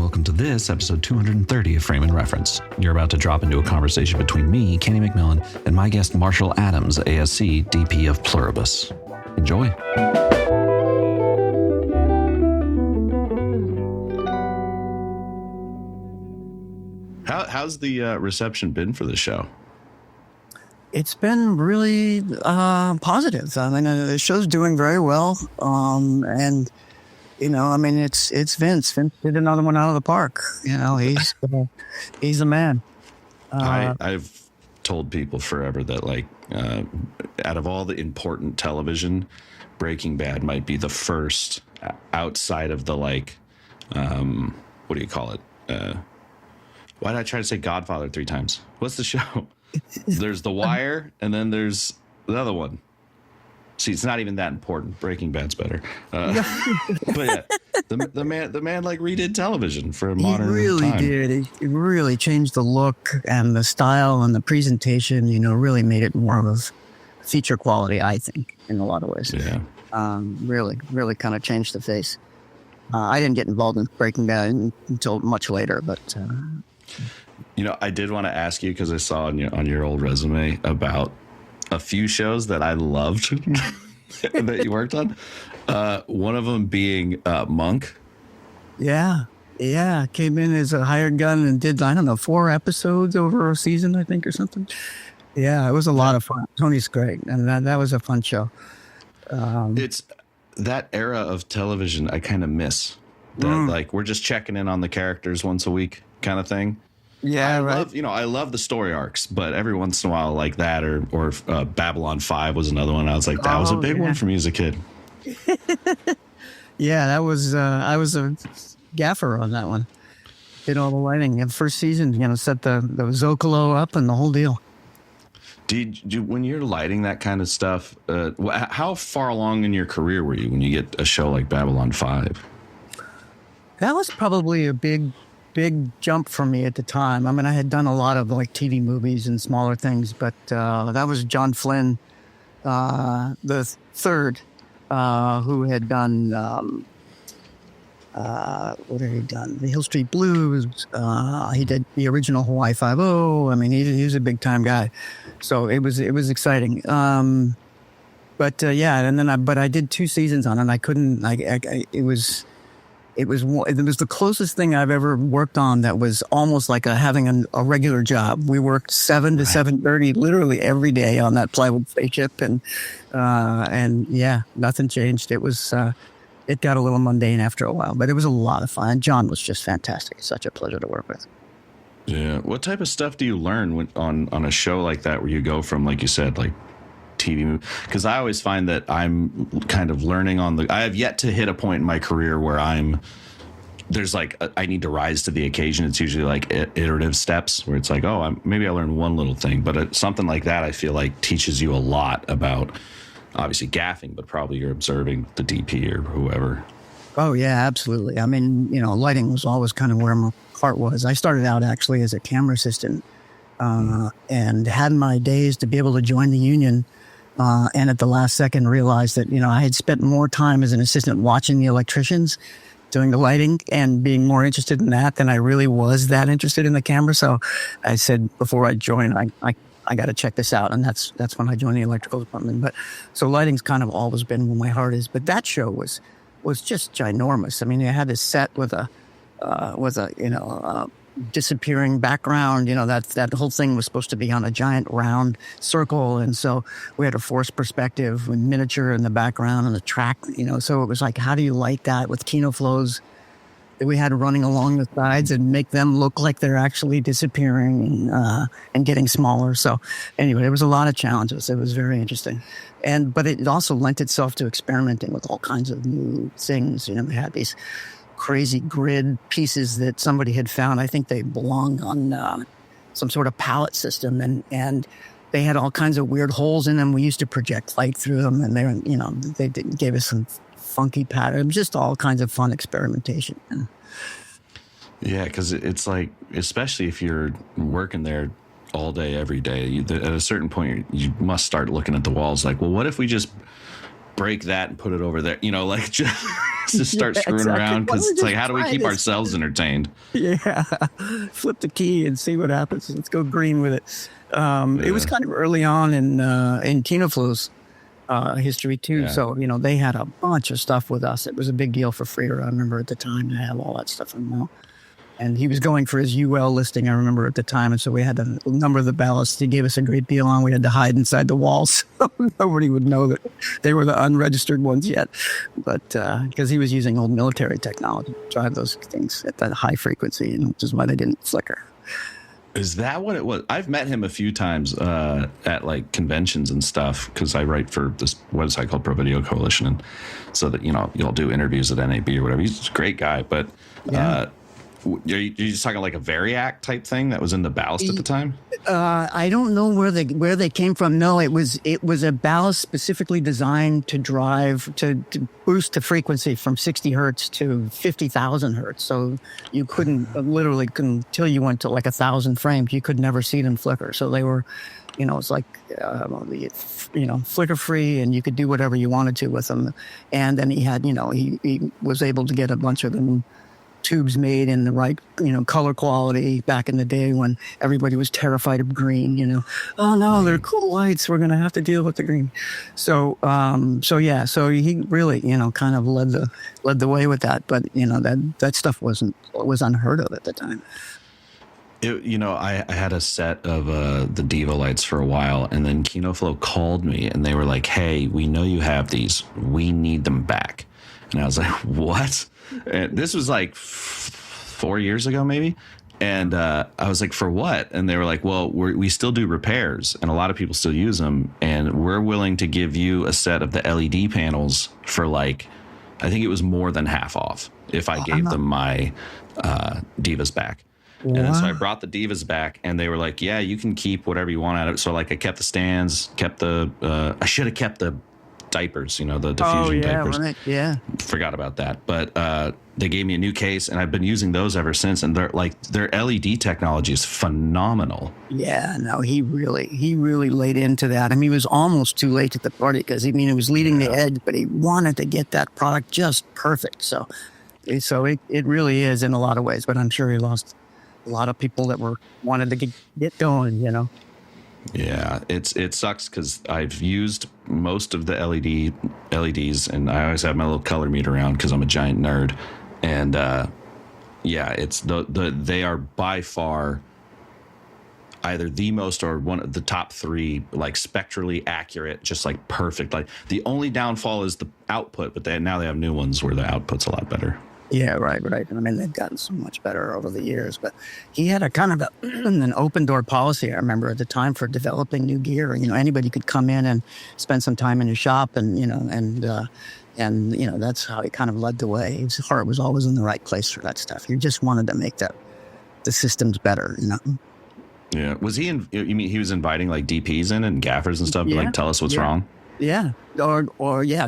welcome to this episode 230 of Frame and Reference. You're about to drop into a conversation between me, Kenny McMillan, and my guest Marshall Adams, ASC, DP of Pluribus. Enjoy. How's the reception been for the show? It's been really positive. I mean, the show's doing very well. And, you know, I mean, it's Vince. Vince did another one out of the park. You know, he's a man. I've told people forever that, like, out of all the important television, Breaking Bad might be the first outside of the, like, what do you call it? Why did I try to say Godfather 3 times? What's the show? There's The Wire, and then there's the other one. See, it's not even that important. Breaking Bad's better. But yeah, the man like redid television for a modern time. He really did. He really changed the look and the style and the presentation. You know, really made it more of a feature quality, I think, in a lot of ways. Yeah. Really kind of changed the face. I didn't get involved in Breaking Bad until much later, but. You know, I did want to ask you, because I saw on your old resume about a few shows that I loved that you worked on. One of them being Monk. Yeah. Came in as a hired gun and did, I don't know, 4 episodes over a season, I think, or something. Yeah, it was a lot of fun. Tony's great, and that was a fun show. It's that era of television I kind of miss. Like, we're just checking in on the characters once a week kind of thing. Yeah, right. I love the story arcs, but every once in a while, like that, or Babylon 5 was another one. I was like, that was a big one for me as a kid. Yeah, that was. I was a gaffer on that one. Did all the lighting. The first season, you know, set the Zocalo up and the whole deal. Did you, when you're lighting that kind of stuff, how far along in your career were you when you get a show like Babylon 5? That was probably a big jump for me at the time. I mean, I had done a lot of like TV movies and smaller things, but that was John Flynn, the third, who had done, what had he done? The Hill Street Blues. He did the original Hawaii Five-0. I mean, he was a big time guy. So it was exciting. But and then I did 2 seasons on it, and I couldn't, it was the closest thing I've ever worked on that was almost like having a regular job. We worked 7 to 7:30 literally every day on that plywood spaceship, and yeah, nothing changed. It was it got a little mundane after a while, but it was a lot of fun. John was just fantastic. Such a pleasure to work with. Yeah. What type of stuff do you learn on a show like that, where you go from, like you said, like TV movie? Because I always find that I'm kind of learning I have yet to hit a point in my career where there's like, I need to rise to the occasion. It's usually like iterative steps where it's like, maybe I learned one little thing, but something like that I feel like teaches you a lot about obviously gaffing, but probably you're observing the DP or whoever. Oh yeah, absolutely. I mean, you know, lighting was always kind of where my heart was. I started out actually as a camera assistant and had my days to be able to join the union. And at the last second realized that, you know, I had spent more time as an assistant watching the electricians doing the lighting and being more interested in that than I really was that interested in the camera. So I said, before I joined, I got to check this out. And that's when I joined the electrical department. But so lighting's kind of always been where my heart is. But that show was just ginormous. I mean, you had this set with a disappearing background. You know, that whole thing was supposed to be on a giant round circle, and so we had a forced perspective with miniature in the background and the track, you know, so it was like, how do you light that with Kino flows that we had running along the sides and make them look like they're actually disappearing and getting smaller? So anyway, there was a lot of challenges. It was very interesting, but it also lent itself to experimenting with all kinds of new things. You know, we had these crazy grid pieces that somebody had found. I think they belonged on some sort of pallet system, and they had all kinds of weird holes in them. We used to project light through them, and they gave us some funky patterns, just all kinds of fun experimentation. Yeah, because it's like, especially if you're working there all day, every day, at a certain point, you must start looking at the walls like, well, what if we just break that and put it over there, like just start screwing exactly. around, because it's like, how do we keep this? ourselves entertained? Yeah, flip the key and see what happens. Let's go green with it. It was kind of early on in Kinoflow's history too. Yeah. So, they had a bunch of stuff with us. It was a big deal for Freer, I remember at the time, to have all that stuff in there. And he was going for his UL listing, I remember at the time. And so we had a number of the ballasts he gave us a great deal on. We had to hide inside the walls so nobody would know that they were the unregistered ones yet. But because he was using old military technology to drive those things at that high frequency, which is why they didn't flicker. Is that what it was? I've met him a few times at like conventions and stuff, because I write for this website called Pro Video Coalition, and so that you'll do interviews at NAB or whatever. He's a great guy, but you're just talking like a Variac type thing that was in the ballast at the time? I don't know where they came from. No, it was a ballast specifically designed to drive to boost the frequency from 60 hertz to 50,000 hertz. So you couldn't until you went to like 1,000 frames, you could never see them flicker. So they were, it's like flicker free, and you could do whatever you wanted to with them. And then he had, he was able to get a bunch of them tubes made in the right, color quality back in the day when everybody was terrified of green, oh no, they're cool lights, we're going to have to deal with the green. So he really, kind of led the way with that. But, that stuff was unheard of at the time. I had a set of the Diva lights for a while, and then Kinoflow called me and they were like, hey, we know you have these, we need them back. And I was like, what? And this was like 4 years ago, maybe. And I was like, for what? And they were like, well, we still do repairs, and a lot of people still use them. And we're willing to give you a set of the LED panels for like, I think it was more than half off if I gave them my Divas back. Wow. And then so I brought the Divas back, and they were like, yeah, you can keep whatever you want out of it. So like I kept the stands, I should have kept the diapers, the diffusion diapers. Right. Yeah. Forgot about that. But they gave me a new case, and I've been using those ever since. And their LED technology is phenomenal. Yeah, no, he really laid into that. I mean, he was almost too late at the party, because it was leading the edge, but he wanted to get that product just perfect. So it really is in a lot of ways. But I'm sure he lost a lot of people that wanted to get going. Yeah, it sucks, because I've used most of the LEDs, and I always have my little color meter around because I'm a giant nerd. And it's they are by far either the most or one of the top three, like spectrally accurate, just like perfect. Like the only downfall is the output, but now they have new ones where the output's a lot better. Yeah, right. I mean, they've gotten so much better over the years, but he had a kind of an open door policy, I remember, at the time, for developing new gear. Anybody could come in and spend some time in his shop, and that's how he kind of led the way. His heart was always in the right place for that stuff. He just wanted to make the systems better, Yeah. Was he you mean he was inviting like DPs in and gaffers and stuff to like tell us what's wrong? Yeah. Or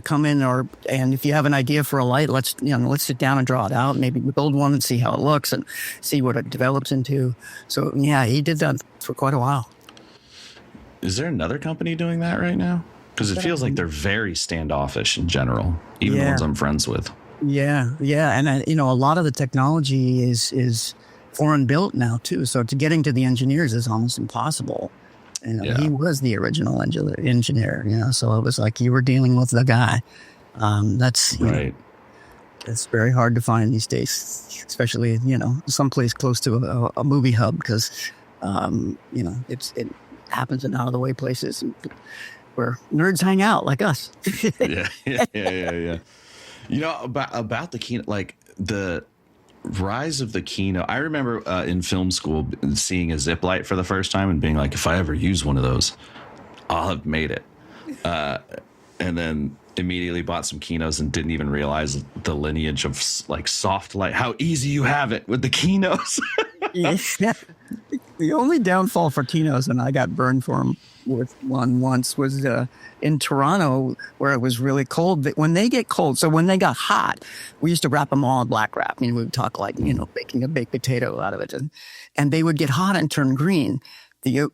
come in, and if you have an idea for a light, let's sit down and draw it out. Maybe build one and see how it looks and see what it develops into. So yeah, he did that for quite a while. Is there another company doing that right now? Because it feels like they're very standoffish in general, even the ones I'm friends with. Yeah. And a lot of the technology is foreign built now too. So getting to the engineers is almost impossible. He was the original engineer, so it was like you were dealing with the guy. That's right. It's very hard to find these days, especially, someplace close to a movie hub, because, it happens in out of the way places where nerds hang out like us. Yeah. About the keynote, like the rise of the keynote. I remember in film school seeing a zip light for the first time and being like, if I ever use one of those, I'll have made it. And then immediately bought some Kinos and didn't even realize the lineage of like soft light, how easy you have it with the Kinos. The only downfall for Kinos, and I got burned for them with one once, was in Toronto, where it was really cold. When they get cold, so when they got hot, we used to wrap them all in black wrap. We would talk like, baking a baked potato out of it. And they would get hot and turn green. The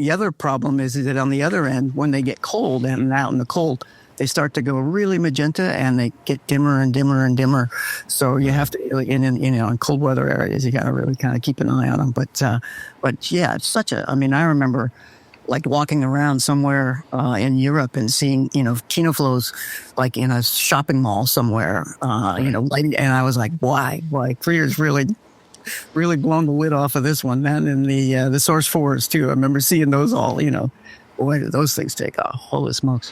other problem is that on the other end, when they get cold and out in the cold, they start to go really magenta and they get dimmer and dimmer and dimmer. So you have to, in cold weather areas, you got to really kind of keep an eye on them. But yeah, it's I mean, I remember like walking around somewhere in Europe and seeing, Kino flows like in a shopping mall somewhere, lighting, and I was like, why? Like Freer's really blown the lid off of this one, man. And the Source 4s too. I remember seeing those all, boy, did those things take off. Holy smokes.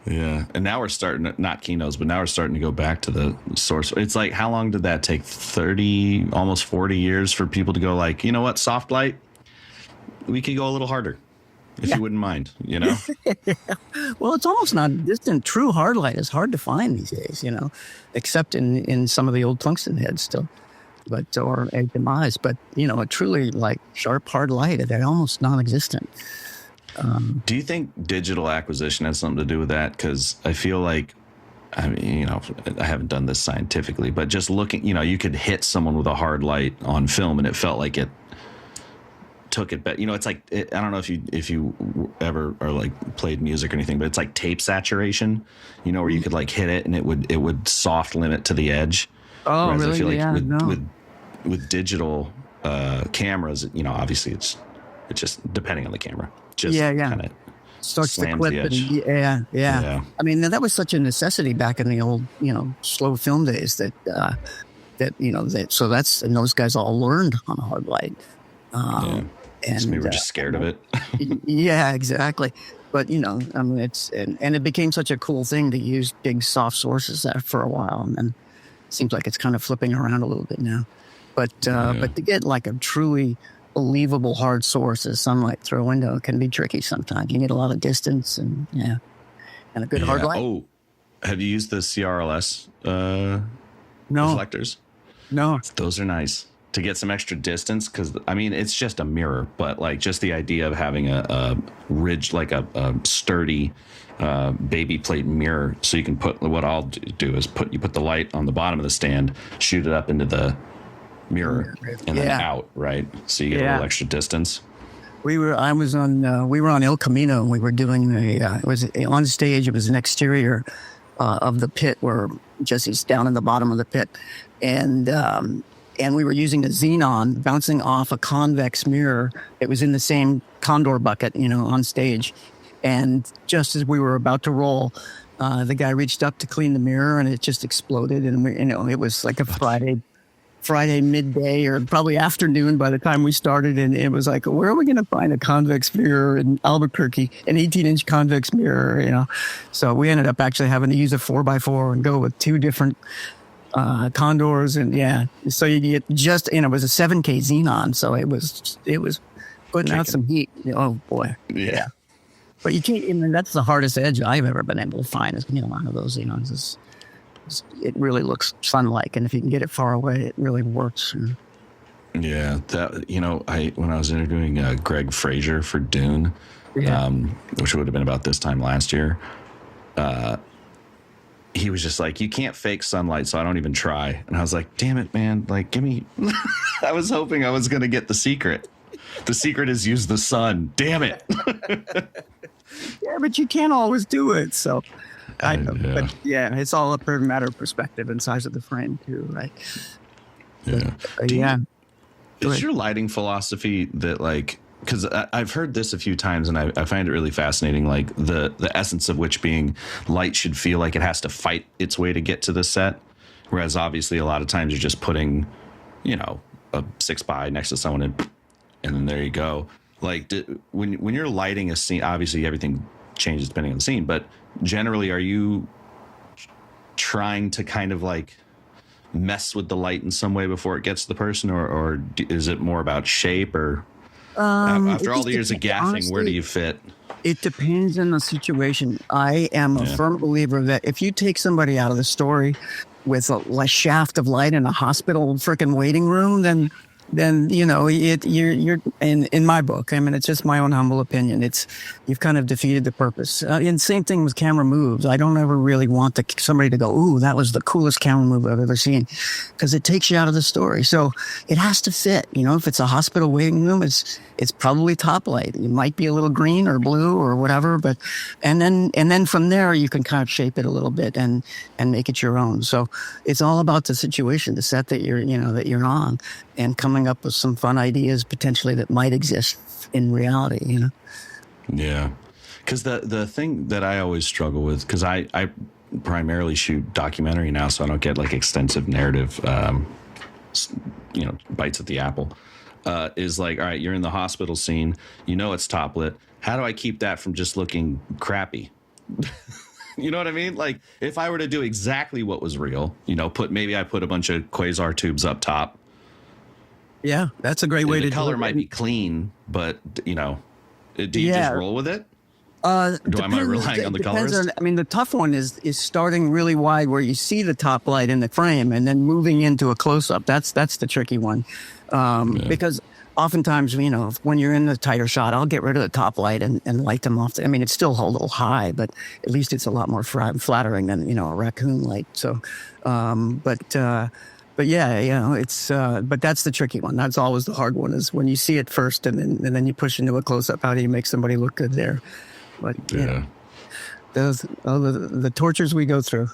Yeah. And now we're starting, not Kinos, but now we're starting to go back to the Source. It's like, how long did that take? 30, almost 40 years for people to go like, you know what, soft light, we could go a little harder. If you wouldn't mind, Well, it's almost not distant. True hard light is hard to find these days, except in some of the old tungsten heads still, or HMIs. But, a truly like sharp hard light, they're almost non-existent. Do you think digital acquisition has something to do with that? Because I feel like, I mean, I haven't done this scientifically, but just looking, you could hit someone with a hard light on film and it felt like it took it back. It's like, I don't know if you ever or like played music or anything, but it's like tape saturation, where you could like hit it and it would soft limit to the edge. Oh, whereas really? I feel like with digital cameras, obviously it's just depending on the camera. Just kind of starts to clip and yeah. I mean, that was such a necessity back in the old, slow film days that so and those guys all learned on a hard light. And so we were just scared of it. Yeah, exactly. But I mean, it became such a cool thing to use big soft sources for a while, and then it seems like it's kind of flipping around a little bit now. But to get like a truly believable hard source as sunlight through a window can be tricky sometimes. You need a lot of distance and a good hard light. Oh, have you used the CRLS reflectors? No. Those are nice to get some extra distance, because I mean it's just a mirror, but like just the idea of having a ridge, like a sturdy baby plate mirror, so you can put, what I'll do is put the light on the bottom of the stand, shoot it up into the mirror, and then out, right? So you get a little extra distance. We were on El Camino, and we were doing it was on stage. It was an exterior of the pit where Jesse's down in the bottom of the pit, and we were using a xenon bouncing off a convex mirror. It was in the same condor bucket, on stage. And just as we were about to roll, the guy reached up to clean the mirror, and it just exploded. And it was like a Friday midday or probably afternoon by the time we started. And it was like, where are we going to find a convex mirror in Albuquerque, an 18-inch convex mirror, So we ended up actually having to use a 4x4 and go with two different condors. And so you get just, it was a 7K xenon. So it was putting out some heat. Oh boy. Yeah. But you can't, that's the hardest edge I've ever been able to find is, one of those xenons it really looks sun-like, and if you can get it far away, it really works. Yeah, that when I was interviewing Greg Fraser for Dune, which would have been about this time last year, he was just like, you can't fake sunlight, so I don't even try. And I was like, damn it, man, like give me. I was hoping I was gonna get the secret. The secret is use the sun. Damn it. Yeah, but you can't always do it. So I know, but it's all a matter of perspective and size of the frame too, right? Yeah. Is your lighting philosophy that like, because I've heard this a few times and I find it really fascinating, like the essence of which being light should feel like it has to fight its way to get to the set. Whereas obviously a lot of times you're just putting, a 6x next to someone and then there you go. Like when you're lighting a scene, obviously everything changes depending on the scene, but generally are you trying to kind of like mess with the light in some way before it gets to the person, or is it more about shape, or after all the years of gaffing, honestly, where do you fit? It depends on the situation. I am a firm believer that if you take somebody out of the story with a shaft of light in a hospital freaking waiting room, then then you're in my book. I mean, it's just my own humble opinion. You've kind of defeated the purpose. And same thing with camera moves. I don't ever really want somebody to go, "Ooh, that was the coolest camera move I've ever seen," because it takes you out of the story. So it has to fit. If it's a hospital waiting room, it's probably top light. It might be a little green or blue or whatever, but and then from there you can kind of shape it a little bit and make it your own. So it's all about the situation, the set that you're on, and coming up with some fun ideas potentially that might exist in reality. Yeah, because the thing that I always struggle with, because I primarily shoot documentary now, so I don't get like extensive narrative, bites at the apple. Is like, all right, you're in the hospital scene, it's top lit. How do I keep that from just looking crappy? You know what I mean? Like, if I were to do exactly what was real, maybe I put a bunch of quasar tubes up top. Yeah, that's a great way to do it. The color might be clean, but do you just roll with it? Am I relying on the colorist? The tough one is starting really wide where you see the top light in the frame and then moving into a close-up. That's the tricky one. Because oftentimes, when you're in the tighter shot, I'll get rid of the top light and light them off. It's still a little high, but at least it's a lot more flattering than, a raccoon light. So, but yeah, it's, but that's the tricky one. That's always the hard one, is when you see it first and then you push into a close-up. How do you make somebody look good there? But the tortures we go through.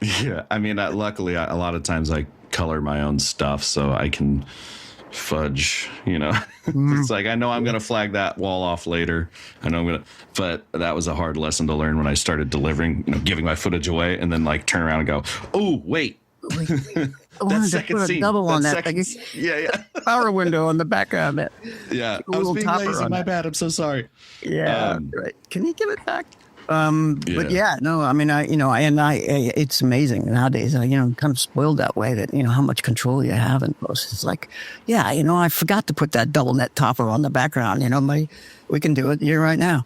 Yeah. Luckily, a lot of times I color my own stuff so I can fudge, It's like, I know I'm going to flag that wall off later. But that was a hard lesson to learn when I started delivering, giving my footage away, and then like turn around and go, oh, wait. That second scene. Double on that. Yeah. Power window on the background. Yeah. I was being lazy. My bad. I'm so sorry. Yeah. Right. Can you give it back? But yeah, no, it's amazing nowadays. Kind of spoiled that way that, how much control you have in post. It's like, I forgot to put that double net topper on the background. We can do it here right now.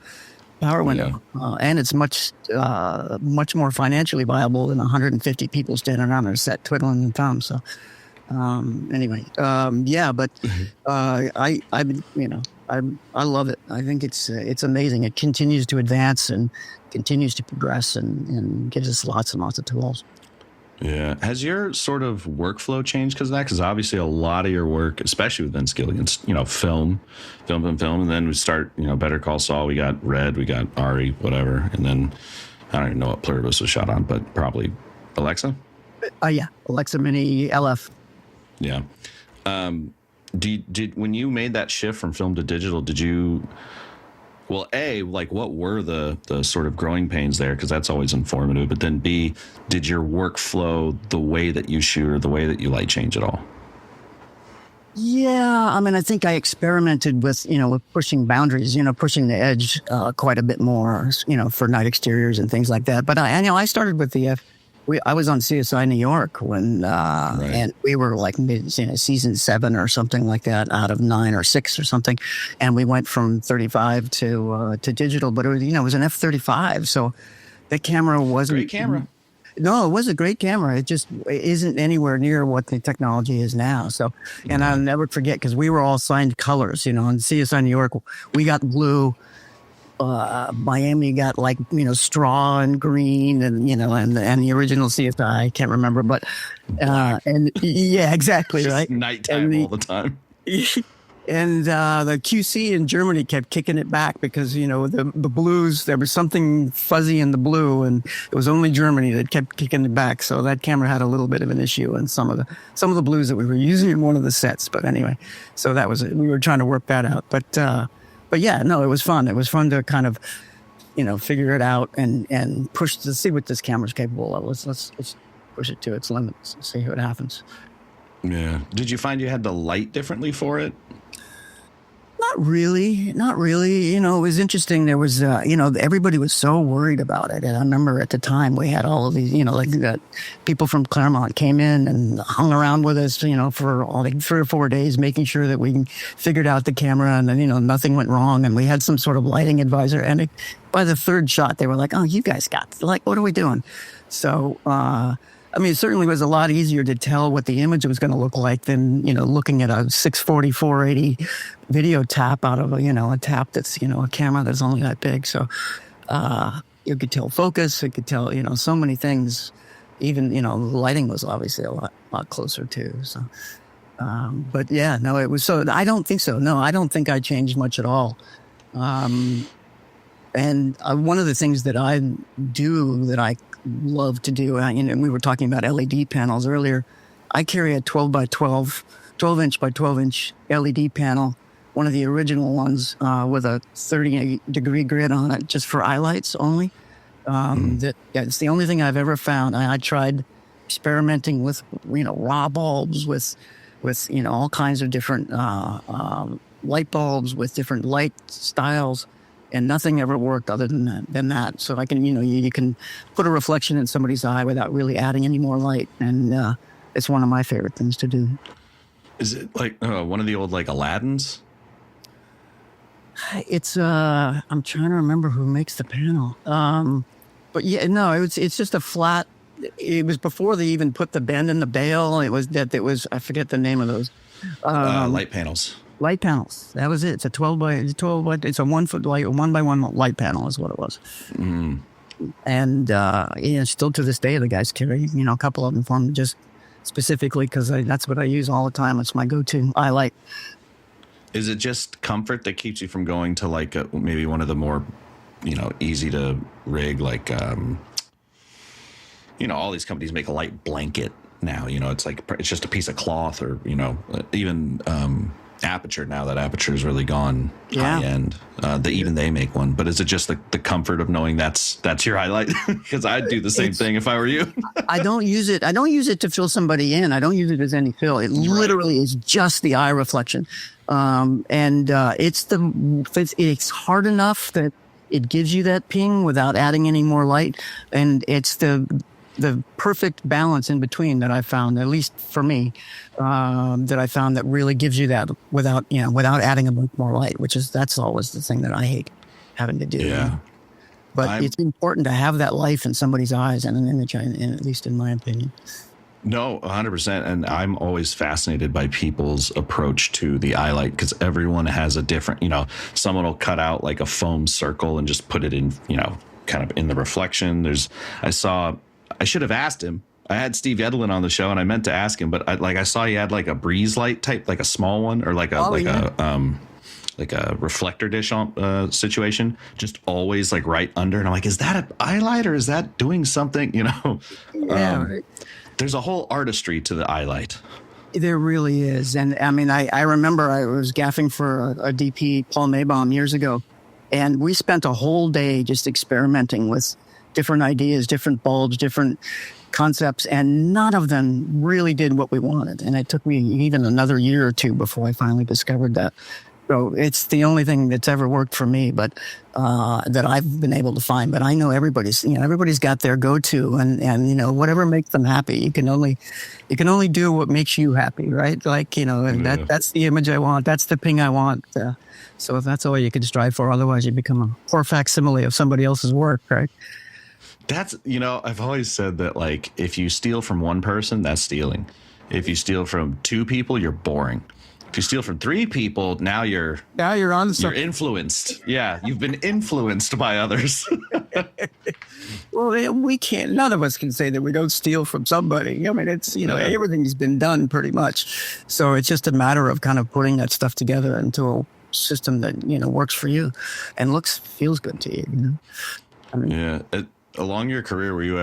Power window. And it's much more financially viable than 150 people standing around their set twiddling their thumbs. So, anyway, but I love it. I think it's amazing. It continues to advance and continues to progress and gives us lots and lots of tools. Yeah. Has your sort of workflow changed because of that? Because obviously a lot of your work, especially with Vince Gilligan's, film. And then we start, Better Call Saul. We got Red, we got Ari, whatever. And then I don't even know what Pluribus was shot on, but probably Alexa? Yeah. Alexa Mini LF. Yeah. Did when you made that shift from film to digital, did you, well, A, like what were the sort of growing pains there? Because that's always informative. But then B, did your workflow, the way that you shoot or the way that you light change at all? Yeah, I think I experimented with pushing boundaries, pushing the edge quite a bit more, for night exteriors and things like that. But I started with I was on CSI New York when, and we were like season 7 or something like that out of 9 or 6 or something. And we went from 35 to digital, but it was an F-35. So that camera wasn't. Great camera. No, it was a great camera. It just isn't anywhere near what the technology is now. So, and I'll never forget, because we were all signed colors, on CSI New York, we got blue. Miami got straw and green and the original CSI, I can't remember, but and yeah, exactly. Right. Nighttime all the time. And the QC in Germany kept kicking it back because, the blues, there was something fuzzy in the blue, and it was only Germany that kept kicking it back. So that camera had a little bit of an issue in some of the blues that we were using in one of the sets. But anyway, so that was it. We were trying to work that out. But yeah, no, it was fun. It was fun to kind of, figure it out and push to see what this camera's capable of. Let's push it to its limits and see what happens. Yeah. Did you find you had to light differently for it? Not really. It was interesting. There was, everybody was so worried about it. And I remember at the time we had all of these, people from Claremont came in and hung around with us, for all 3 or 4 days, making sure that we figured out the camera and then, nothing went wrong. And we had some sort of lighting advisor. And by the 3rd shot, they were like, oh, you guys got, what are we doing? So, I mean, it certainly was a lot easier to tell what the image was going to look like than, looking at a 640, 480 video tap out of a tap that's, a camera that's only that big. So, you could tell focus, it could tell, so many things. Even, lighting was obviously a lot closer too. So, but yeah, no, it was, so I don't think so. No, I don't think I changed much at all. And one of the things that I do that I love to do, and we were talking about LED panels earlier. I carry a 12 inch by 12 inch LED panel, one of the original ones with a 30-degree grid on it, just for eye lights only. It's the only thing I've ever found. I tried experimenting with, raw bulbs, with all kinds of different light bulbs with different light styles. And nothing ever worked other than that. So I can, you can put a reflection in somebody's eye without really adding any more light. And it's one of my favorite things to do. Is it like one of the old like Aladdins? It's, I'm trying to remember who makes the panel. But yeah, no, it's just a flat, it was before they even put the bend in the bail. It was, I forget the name of those. Light panels. Light panels. That was it. It's a 12 by, it's a 1 foot light, 1 by 1 light panel is what it was. And, still to this day, the guys carry, a couple of them for me just specifically because that's what I use all the time. It's my go-to eye light. Is it just comfort that keeps you from going to like maybe one of the more, easy to rig, like, all these companies make a light blanket now, it's like, it's just a piece of cloth or, even, Aperture now that Aperture has really gone high end. Even they make one, but is it just the comfort of knowing that's your highlight? Because I'd do the same thing if I were you. I don't use it to fill somebody in. I don't use it as any fill. It literally is just the eye reflection. It's hard enough that it gives you that ping without adding any more light. And it's the perfect balance in between that I found, at least for me, that really gives you that without adding a bit more light, that's always the thing that I hate having to do. Yeah. But it's important to have that life in somebody's eyes and an image, at least in my opinion. No, 100%. And I'm always fascinated by people's approach to the eye light because everyone has a different, someone will cut out like a foam circle and just put it in, kind of in the reflection. I should have asked him. I had Steve Edlin on the show and I meant to ask him, but I saw he had like a breeze light type, like a small one or like a reflector dish situation, just always like right under. And I'm like, is that an eye light or is that doing something? There's a whole artistry to the eye light. There really is. And I mean, I remember I was gaffing for a DP, Paul Maybaum, years ago, and we spent a whole day just experimenting with different ideas, different bulbs, different concepts, and none of them really did what we wanted. And it took me even another year or two before I finally discovered that. So it's the only thing that's ever worked for me, but that I've been able to find. But I know everybody's got their go-to, and whatever makes them happy. You can only do what makes you happy, right? Like and that's the image I want. That's the ping I want. So if that's all you can strive for, otherwise you become a poor facsimile of somebody else's work, right? That's, I've always said that, like, if you steal from one person, that's stealing. If you steal from two people, you're boring. If you steal from three people, now you're on something. You're influenced. Yeah, you've been influenced by others. Well, we can't. None of us can say that we don't steal from somebody. I mean, it's everything's been done pretty much. So it's just a matter of kind of putting that stuff together into a system that works for you and feels good to you. I mean, along your career, were you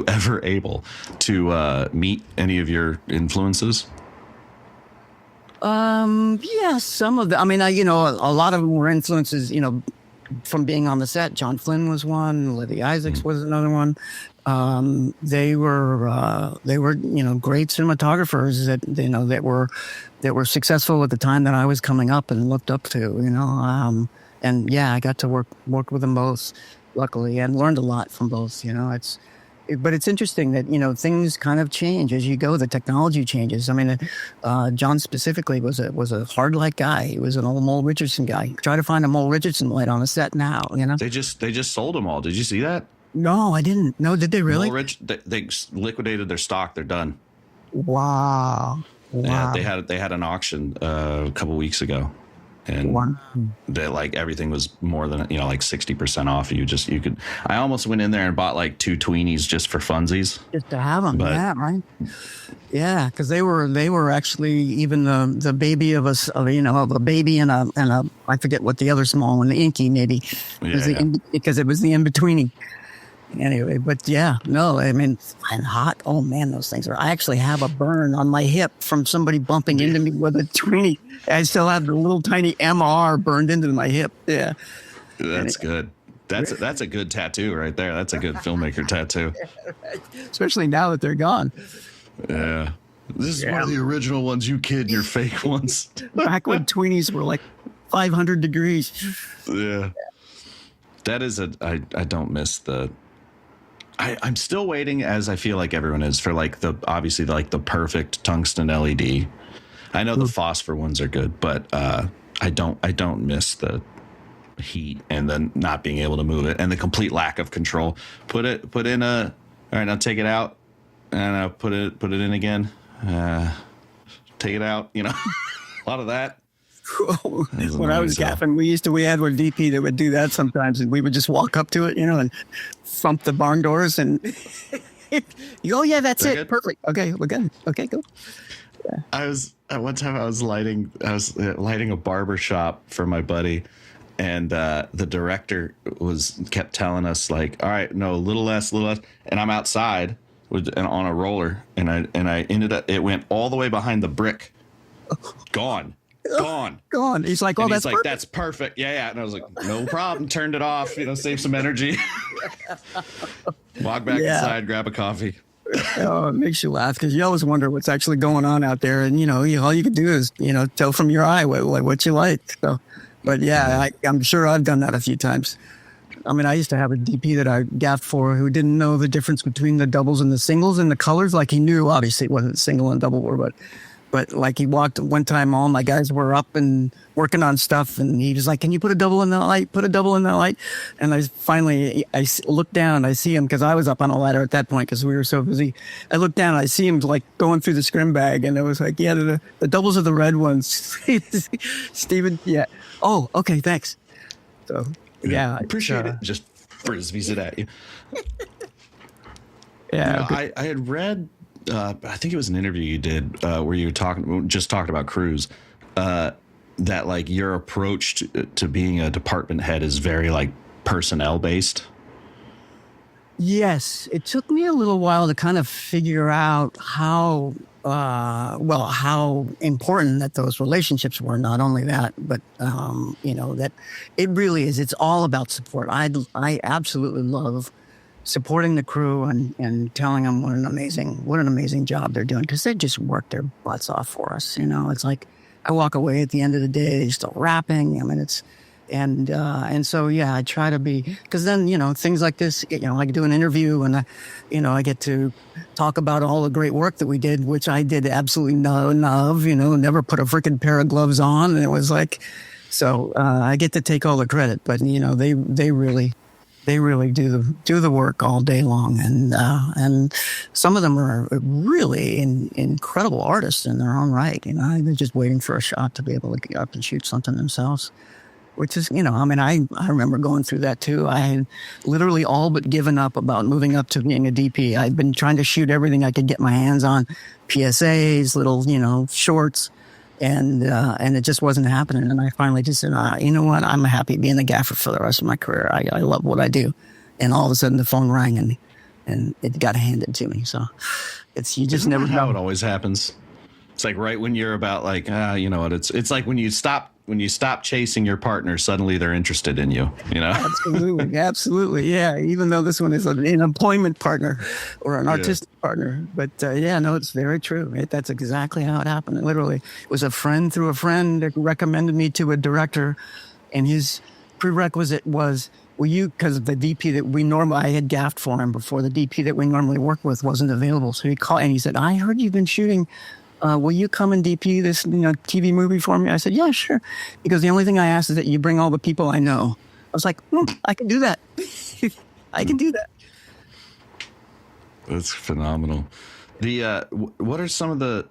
ever able to meet any of your influences? Yeah, some of them. I mean, a lot of them were influences, from being on the set. John Flynn was one. Libby Isaacs was another one. They were great cinematographers that were successful at the time that I was coming up and looked up to, and yeah, I got to work with them both, luckily, and learned a lot from both. But it's interesting that things kind of change as you go. The technology changes. I mean, John specifically was a hard light guy. He was an old Mole Richardson guy. Try to find a Mole Richardson light on a set now. They just sold them all. Did you see that? No, I didn't. No, did they really? Woolrich, they liquidated their stock. They're done. Wow. Yeah, Wow. they had an auction a couple weeks ago, and Wow. they like everything was more than like 60% off. You could. I almost went in there and bought like 2 tweenies just for funsies. Just to have them. But Yeah, right. Yeah, because they were actually even the baby of us, of a baby and a I forget what the other small one, the Inky maybe, yeah, because it was the in betweeny. Anyway, but yeah, no, I mean, and hot. Oh man, those things are. I actually have a burn on my hip from somebody bumping into me with a tweenie. I still have the little tiny MR burned into my hip. Yeah, that's good. That's a good tattoo right there. That's a good filmmaker tattoo. especially now that they're gone. Yeah. This is one of the original ones, you kid, your fake ones. Back when tweenies were like 500 degrees. Yeah. That is I don't miss the. I'm still waiting, as I feel like everyone is, for like obviously like the perfect tungsten LED. I know the phosphor ones are good, but I don't miss the heat and then not being able to move it and the complete lack of control. Put in all right, now take it out and put it in again. Take it out, a lot of that. When I was gaffing, we had one DP that would do that sometimes, and we would just walk up to it, and thump the barn doors, and oh yeah, that's it, perfect. Okay, we're good. Okay, go. Yeah. I was at one time I was lighting a barber shop for my buddy, and the director kept telling us like, all right, no, a little less, and I'm outside on a roller, and I ended up, it went all the way behind the brick, gone. He's like, oh, and that's like, perfect. That's perfect. Yeah. And I was like, no problem. Turned it off, save some energy. Walk back inside, grab a coffee. Oh, it makes you laugh because you always wonder what's actually going on out there. And, all you can do is, tell from your eye what you like. So, but yeah, I'm sure I've done that a few times. I mean, I used to have a DP that I gaffed for who didn't know the difference between the doubles and the singles and the colors. Like he knew, obviously, it wasn't single and double, but like he walked one time, all my guys were up and working on stuff, and he was like, "Can you put a double in that light? Put a double in that light." And I looked down and I see him because I was up on a ladder at that point because we were so busy. I looked down and I see him like going through the scrim bag, and it was like, "Yeah, the doubles are the red ones." Steven, yeah. Oh, okay, thanks. So yeah, I appreciate it. Just frisbees it at you. Yeah, I had read. I think it was an interview you did where you were talked about crews, that like your approach to being a department head is very like personnel based. Yes, it took me a little while to kind of figure out how important that those relationships were. Not only that, but that it really is. It's all about support. I absolutely love supporting the crew and telling them what an amazing job they're doing, because they just work their butts off for us. It's like I walk away at the end of the day, they're still rapping. I mean, it's and so yeah, I try to be, because then things like this, I do an interview and I get to talk about all the great work that we did, which I did absolutely none of. Never put a freaking pair of gloves on, and it was like, so I get to take all the credit, but they really do the work all day long, and some of them are really incredible artists in their own right. They're just waiting for a shot to be able to get up and shoot something themselves, which is, I remember going through that too. I had literally all but given up about moving up to being a DP. I'd been trying to shoot everything I could get my hands on, PSAs, little shorts. And it just wasn't happening. And I finally just said, you know what? I'm happy being a gaffer for the rest of my career. I love what I do. And all of a sudden the phone rang and it got handed to me. So you just never know. How it always happens. It's like right when you're about like, you know what? It's like when you stop chasing your partner, suddenly they're interested in you. Absolutely. Yeah. Even though this one is an employment partner or an artistic partner, but it's very true. That's exactly how it happened. It literally was a friend through a friend that recommended me to a director, and his prerequisite was, because the DP that I had gaffed for him before, the DP that we normally work with wasn't available. So he called and he said, I heard you've been shooting. Will you come and DP this TV movie for me? I said, yeah, sure. Because the only thing I asked is that you bring all the people I know. I was like, I can do that. I can do that. That's phenomenal. The what are some of the,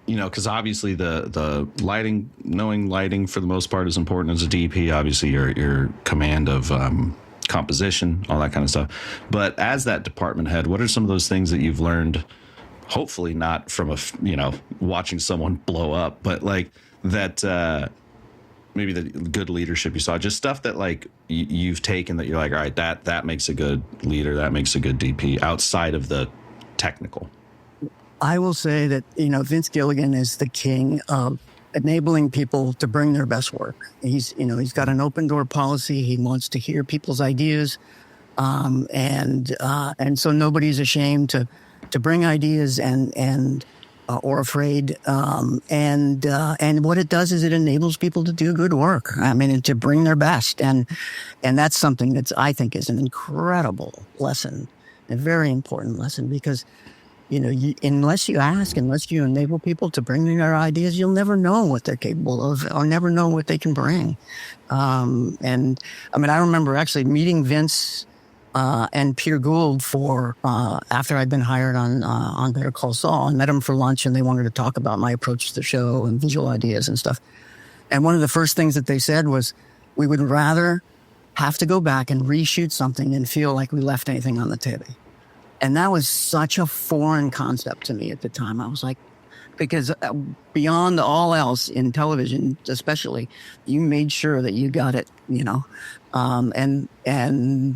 because obviously the lighting, knowing lighting for the most part is important as a DP. Obviously your command of composition, all that kind of stuff. But as that department head, what are some of those things that you've learned? Hopefully not from watching someone blow up, but like that. Maybe the good leadership you saw, just stuff that like you've taken that you're like, all right, that makes a good leader, that makes a good DP outside of the technical. I will say that, Vince Gilligan is the king of enabling people to bring their best work. He's got an open door policy. He wants to hear people's ideas. And so nobody's ashamed to bring ideas and or afraid. And what it does is it enables people to do good work. I mean, to bring their best. And that's something that I think is an incredible lesson, a very important lesson, because, unless you ask, unless you enable people to bring their ideas, you'll never know what they're capable of or never know what they can bring. And I mean, I remember actually meeting Vince and Peter Gould after I'd been hired on Better Call Saul. I met them for lunch and they wanted to talk about my approach to the show and visual ideas and stuff. And one of the first things that they said was, we would rather have to go back and reshoot something than feel like we left anything on the table. And that was such a foreign concept to me at the time. I was like, because beyond all else in television, especially, you made sure that you got it, and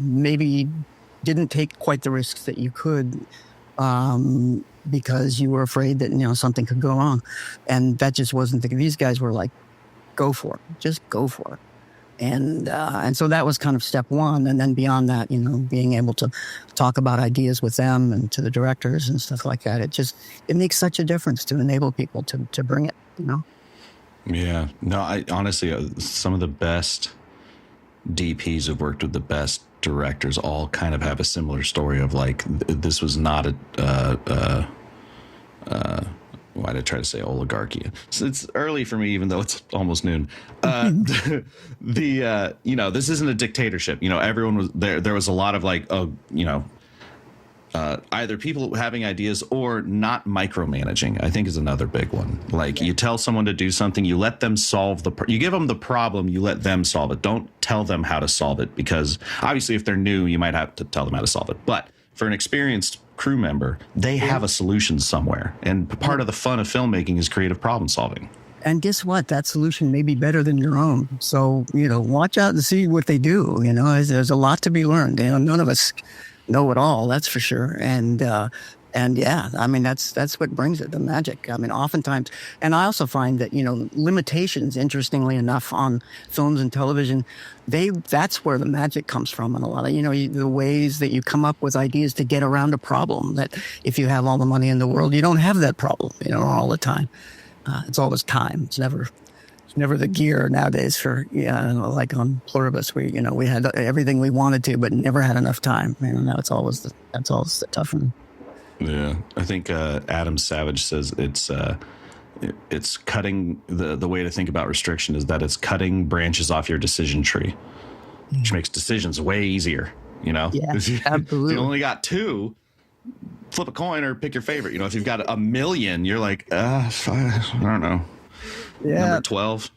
maybe didn't take quite the risks that you could, because you were afraid that, something could go wrong. And that just wasn't these guys were like, go for it, just go for it. And so that was kind of step one. And then beyond that, being able to talk about ideas with them and to the directors and stuff like that, it makes such a difference to enable people to bring it, Yeah. No, I honestly, some of the best DPs have worked with the best directors all kind of have a similar story of like, this was not why did I try to say oligarchy? So it's early for me, even though it's almost noon. This isn't a dictatorship. Everyone was there. There was a lot of like, either people having ideas or not micromanaging, I think is another big one. Like you tell someone to do something, you let them solve you give them the problem, you let them solve it. Don't tell them how to solve it, because obviously if they're new, you might have to tell them how to solve it. But for an experienced crew member, they have a solution somewhere. And part of the fun of filmmaking is creative problem solving. And guess what? That solution may be better than your own. So, watch out and see what they do. There's a lot to be learned. None of us know it all, that's for sure. And yeah, I mean, that's what brings it, the magic. I mean, oftentimes, and I also find that, limitations, interestingly enough, on films and television, that's where the magic comes from. And a lot of, the ways that you come up with ideas to get around a problem that if you have all the money in the world, you don't have that problem, all the time. It's always time. It's never the gear nowadays for, like on Pluribus, we had everything we wanted to, but never had enough time. Now that's always the tough one. Yeah, I think Adam Savage says it's cutting the way to think about restriction is that it's cutting branches off your decision tree, which makes decisions way easier. Yeah, absolutely. If you only got two, flip a coin or pick your favorite. If you've got a million, you're like, I don't know. Yeah. Number 12.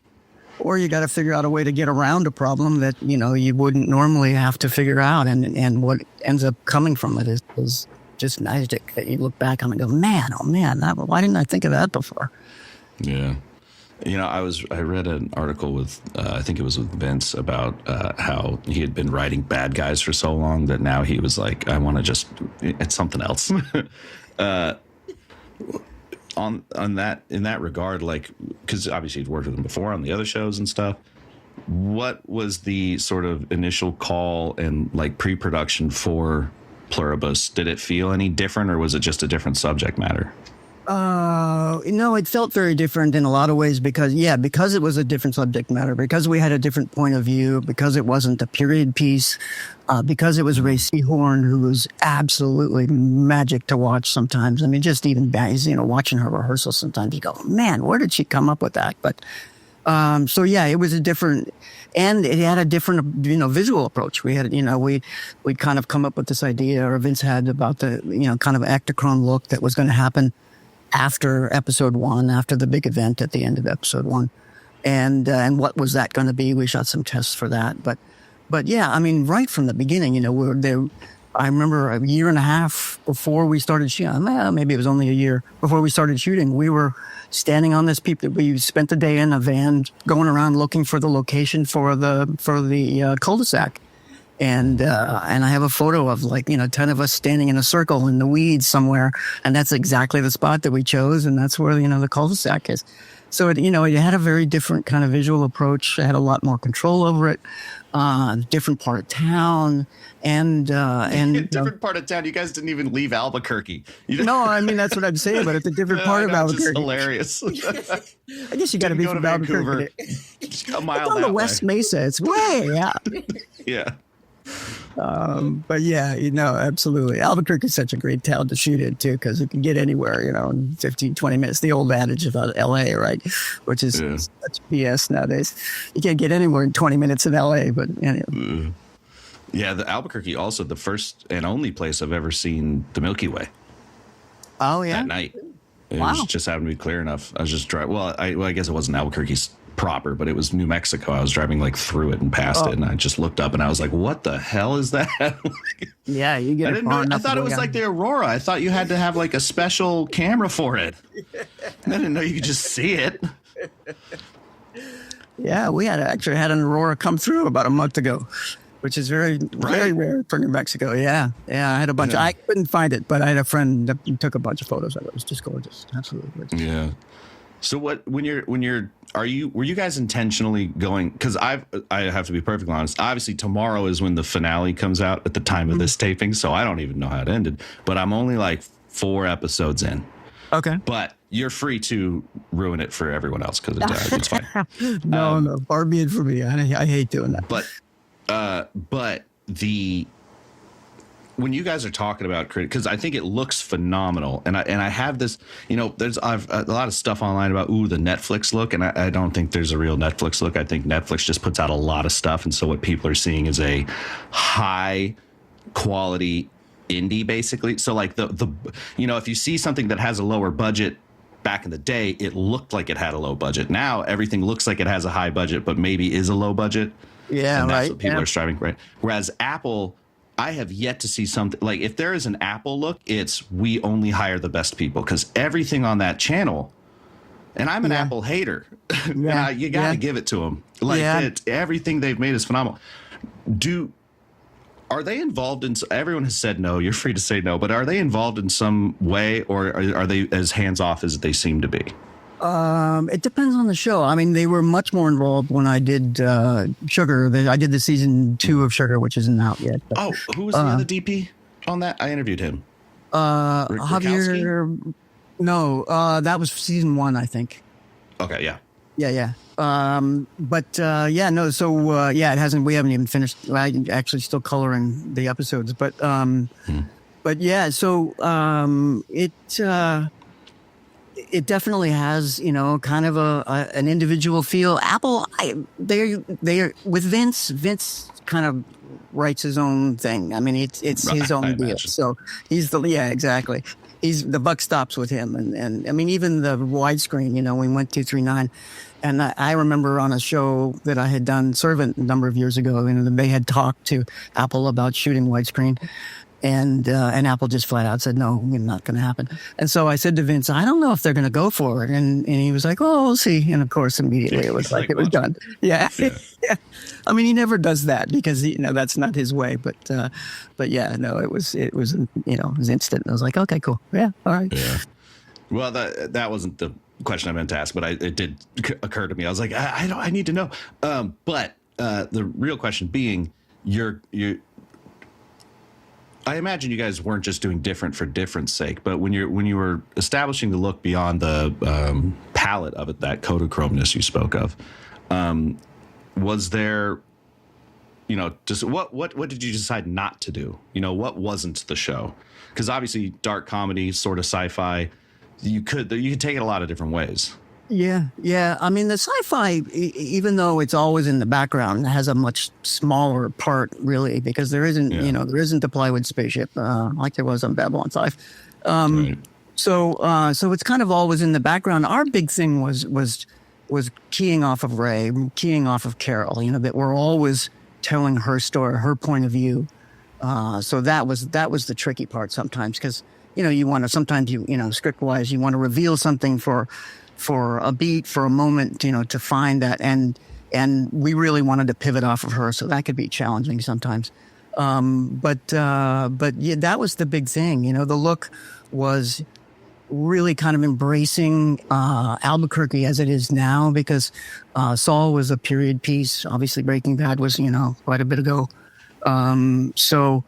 Or you got to figure out a way to get around a problem that, you wouldn't normally have to figure out. And what ends up coming from it is just magic that you look back on and go, oh man, why didn't I think of that before? Yeah. I read an article with, I think it was with Vince about how he had been writing bad guys for so long that now he was like, I want to it's something else. In that regard, like, because obviously you'd worked with him before on the other shows and stuff. What was the sort of initial call and like pre-production for Pluribus? Did it feel any different, or was it just a different subject matter? No, it felt very different in a lot of ways because it was a different subject matter, because we had a different point of view, because it wasn't a period piece, because it was Ray Seahorn, who was absolutely magic to watch sometimes. I mean, just even watching her rehearsal sometimes, you go, man, where did she come up with that? But So yeah, it was a different, and it had a different, visual approach. We had, we'd kind of come up with this idea, or Vince had, about the, kind of Actachrome look that was going to happen after episode 1, after the big event at the end of episode 1. And what was that going to be? We shot some tests for that, but yeah, I mean, right from the beginning, we were there. I remember a year and a half before we started shooting, maybe it was only a year before we started shooting, we were standing on this we spent the day in a van going around looking for the location for the cul-de-sac. And I have a photo of 10 of us standing in a circle in the weeds somewhere. And that's exactly the spot that we chose. And that's where, the cul-de-sac is. So it had a very different kind of visual approach. It had a lot more control over it. Different part of town, and different part of town. You guys didn't even leave Albuquerque. No, I mean, that's what I'm saying. But it's a different part of Albuquerque. It's hilarious. I guess you got to be from Albuquerque. Just a mile it's on the West Mesa. It's way out. Yeah. But yeah, absolutely. Albuquerque is such a great town to shoot in too, because you can get anywhere, in 15, 20 minutes. The old adage about LA, right? Which is such BS nowadays. You can't get anywhere in 20 minutes in LA, but anyway. Yeah, the Albuquerque, also the first and only place I've ever seen the Milky Way. Oh yeah. At night. It was just happened to be clear enough. I was just driving. Well, I guess it wasn't Albuquerque's proper, but it was New Mexico. I was driving through it and past it, and I just looked up and I was like, what the hell is that? Yeah, you get it. I thought it was like the Aurora. I thought you had to have a special camera for it. I didn't know you could just see it. Yeah, we actually had an Aurora come through about a month ago, which is very rare for New Mexico. Yeah, I had a bunch. I couldn't find it, but I had a friend that took a bunch of photos of it. It was just gorgeous, absolutely gorgeous. Yeah. So were you guys intentionally going? Because I have to be perfectly honest. Obviously, tomorrow is when the finale comes out at the time of this taping, so I don't even know how it ended. But I'm only 4 episodes in. Okay. But you're free to ruin it for everyone else because it's fine. No, far be it for me. I hate doing that. But when you guys are talking about critic, because I think it looks phenomenal, and I have this, I've a lot of stuff online about the Netflix look, and I don't think there's a real Netflix look. I think Netflix just puts out a lot of stuff, and so what people are seeing is a high quality indie, basically. So the if you see something that has a lower budget, back in the day, it looked like it had a low budget. Now everything looks like it has a high budget, but maybe is a low budget. Yeah, and that's right. what people are striving, right? Whereas Apple, I have yet to see something if there is an Apple look, it's we only hire the best people, because everything on that channel, and I'm an Apple hater, you got to give it to them. Everything they've made is phenomenal. Are they involved in? Everyone has said no. You're free to say no, but are they involved in some way, or are they as hands off as they seem to be? It depends on the show. I mean, they were much more involved when I did Sugar. I did the season 2 of Sugar, which isn't out yet. But, who was the other DP on that? I interviewed him. Javier. No, that was season 1, I think. Okay, yeah. Yeah. No. So it hasn't. We haven't even finished. I'm actually still coloring the episodes, but yeah. So it definitely has, kind of an individual feel. Apple, they're with Vince. Vince kind of writes his own thing. I mean, it's his own deal. So he's exactly. The buck stops with him. And I mean, even the widescreen, we went 239. And I remember on a show that I had done, Servant, a number of years ago, they had talked to Apple about shooting widescreen. And Apple just flat out said, no, not going to happen. And so I said to Vince, I don't know if they're going to go for it. And he was like, well, we'll see. And of course, immediately it was it was done. Yeah. I mean, he never does that because, that's not his way. But yeah, no, it was, it was instant. And I was like, okay, cool. Yeah. All right. Yeah. Well, that wasn't the question I meant to ask, but it did occur to me. I was like, I need to know. But the real question being, I imagine you guys weren't just doing different for different's sake, but when you were establishing the look beyond the palette of it, that Kodachromeness you spoke of, was there, just what did you decide not to do? What wasn't the show? Because obviously dark comedy, sort of sci-fi, you could take it a lot of different ways. Yeah. I mean, the sci-fi, even though it's always in the background, has a much smaller part, really, because there isn't, Yeah. there isn't the plywood spaceship like there was on Babylon 5. Um, Right. so it's kind of always in the background. Our big thing was keying off of Ray, keying off of Carol. That we're always telling her story, her point of view. So that was the tricky part sometimes, because you want to sometimes script wise you want to reveal something for a beat, for a moment, to find that, and we really wanted to pivot off of her, so that could be challenging sometimes. But yeah, that was the big thing. The look was really kind of embracing Albuquerque as it is now, because Saul was a period piece. Obviously, Breaking Bad was quite a bit ago. So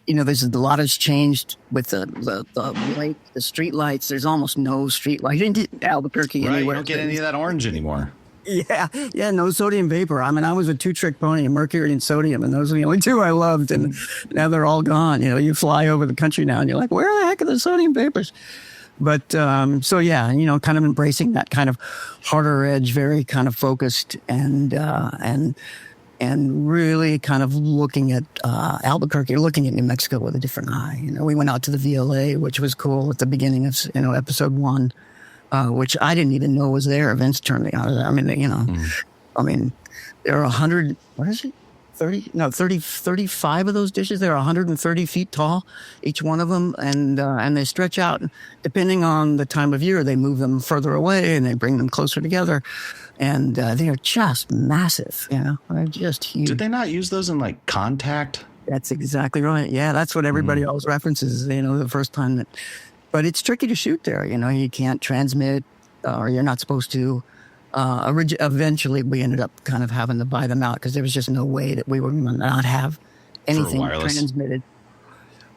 there's a lot has changed with the light, the street lights. There's almost no street light in Albuquerque Right. anywhere. You don't get any of that orange anymore. Yeah, no sodium vapor. I mean, I was a two-trick pony, mercury and sodium, and those are the only two I loved, and now they're all gone. You fly over the country now, and you're like, where the heck are the sodium vapors? But so yeah, kind of embracing that kind of harder edge, very kind of focused, and really kind of looking at Albuquerque, looking at New Mexico with a different eye. We went out to the VLA, which was cool at the beginning of episode 1, which I didn't even know was there. Vince turned me on to that. I mean, there are 100. What is it? 35 of those dishes. They're 130 feet tall, each one of them, and they stretch out. Depending on the time of year, they move them further away and they bring them closer together. And they are just massive, they're just huge. Did they not use those in like Contact? That's exactly right. Yeah, that's what everybody always references, the first time that. But it's tricky to shoot there. You can't transmit, or you're not supposed to. Eventually, we ended up kind of having to buy them out, because there was just no way that we were going to not have anything transmitted.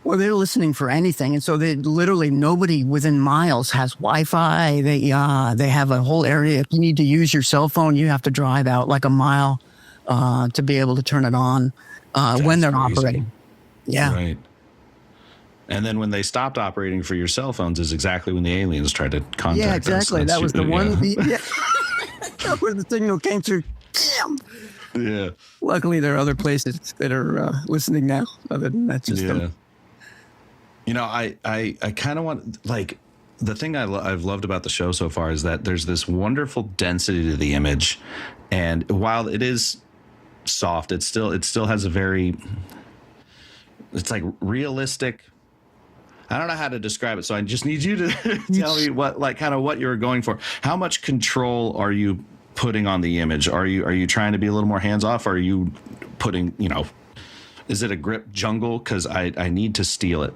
Well, they're listening for anything, and so they literally nobody within miles has Wi-Fi. They have a whole area. If you need to use your cell phone, you have to drive out like a mile to be able to turn it on when they're operating. Yeah, right. And then when they stopped operating for your cell phones is exactly when the aliens tried to contact us. Yeah, exactly. That was the one. Yeah. Where the signal came through. Damn. Yeah. Luckily, there are other places that are listening now. Other than that, just them. I kind of want, like, the thing I've loved about the show so far is that there's this wonderful density to the image, and while it is soft, it still has a very, it's like realistic. I don't know how to describe it, so I just need you to tell me what you're going for. How much control are you putting on the image? Are you trying to be a little more hands off? Or are you putting, is it a grip jungle? Because I need to steal it.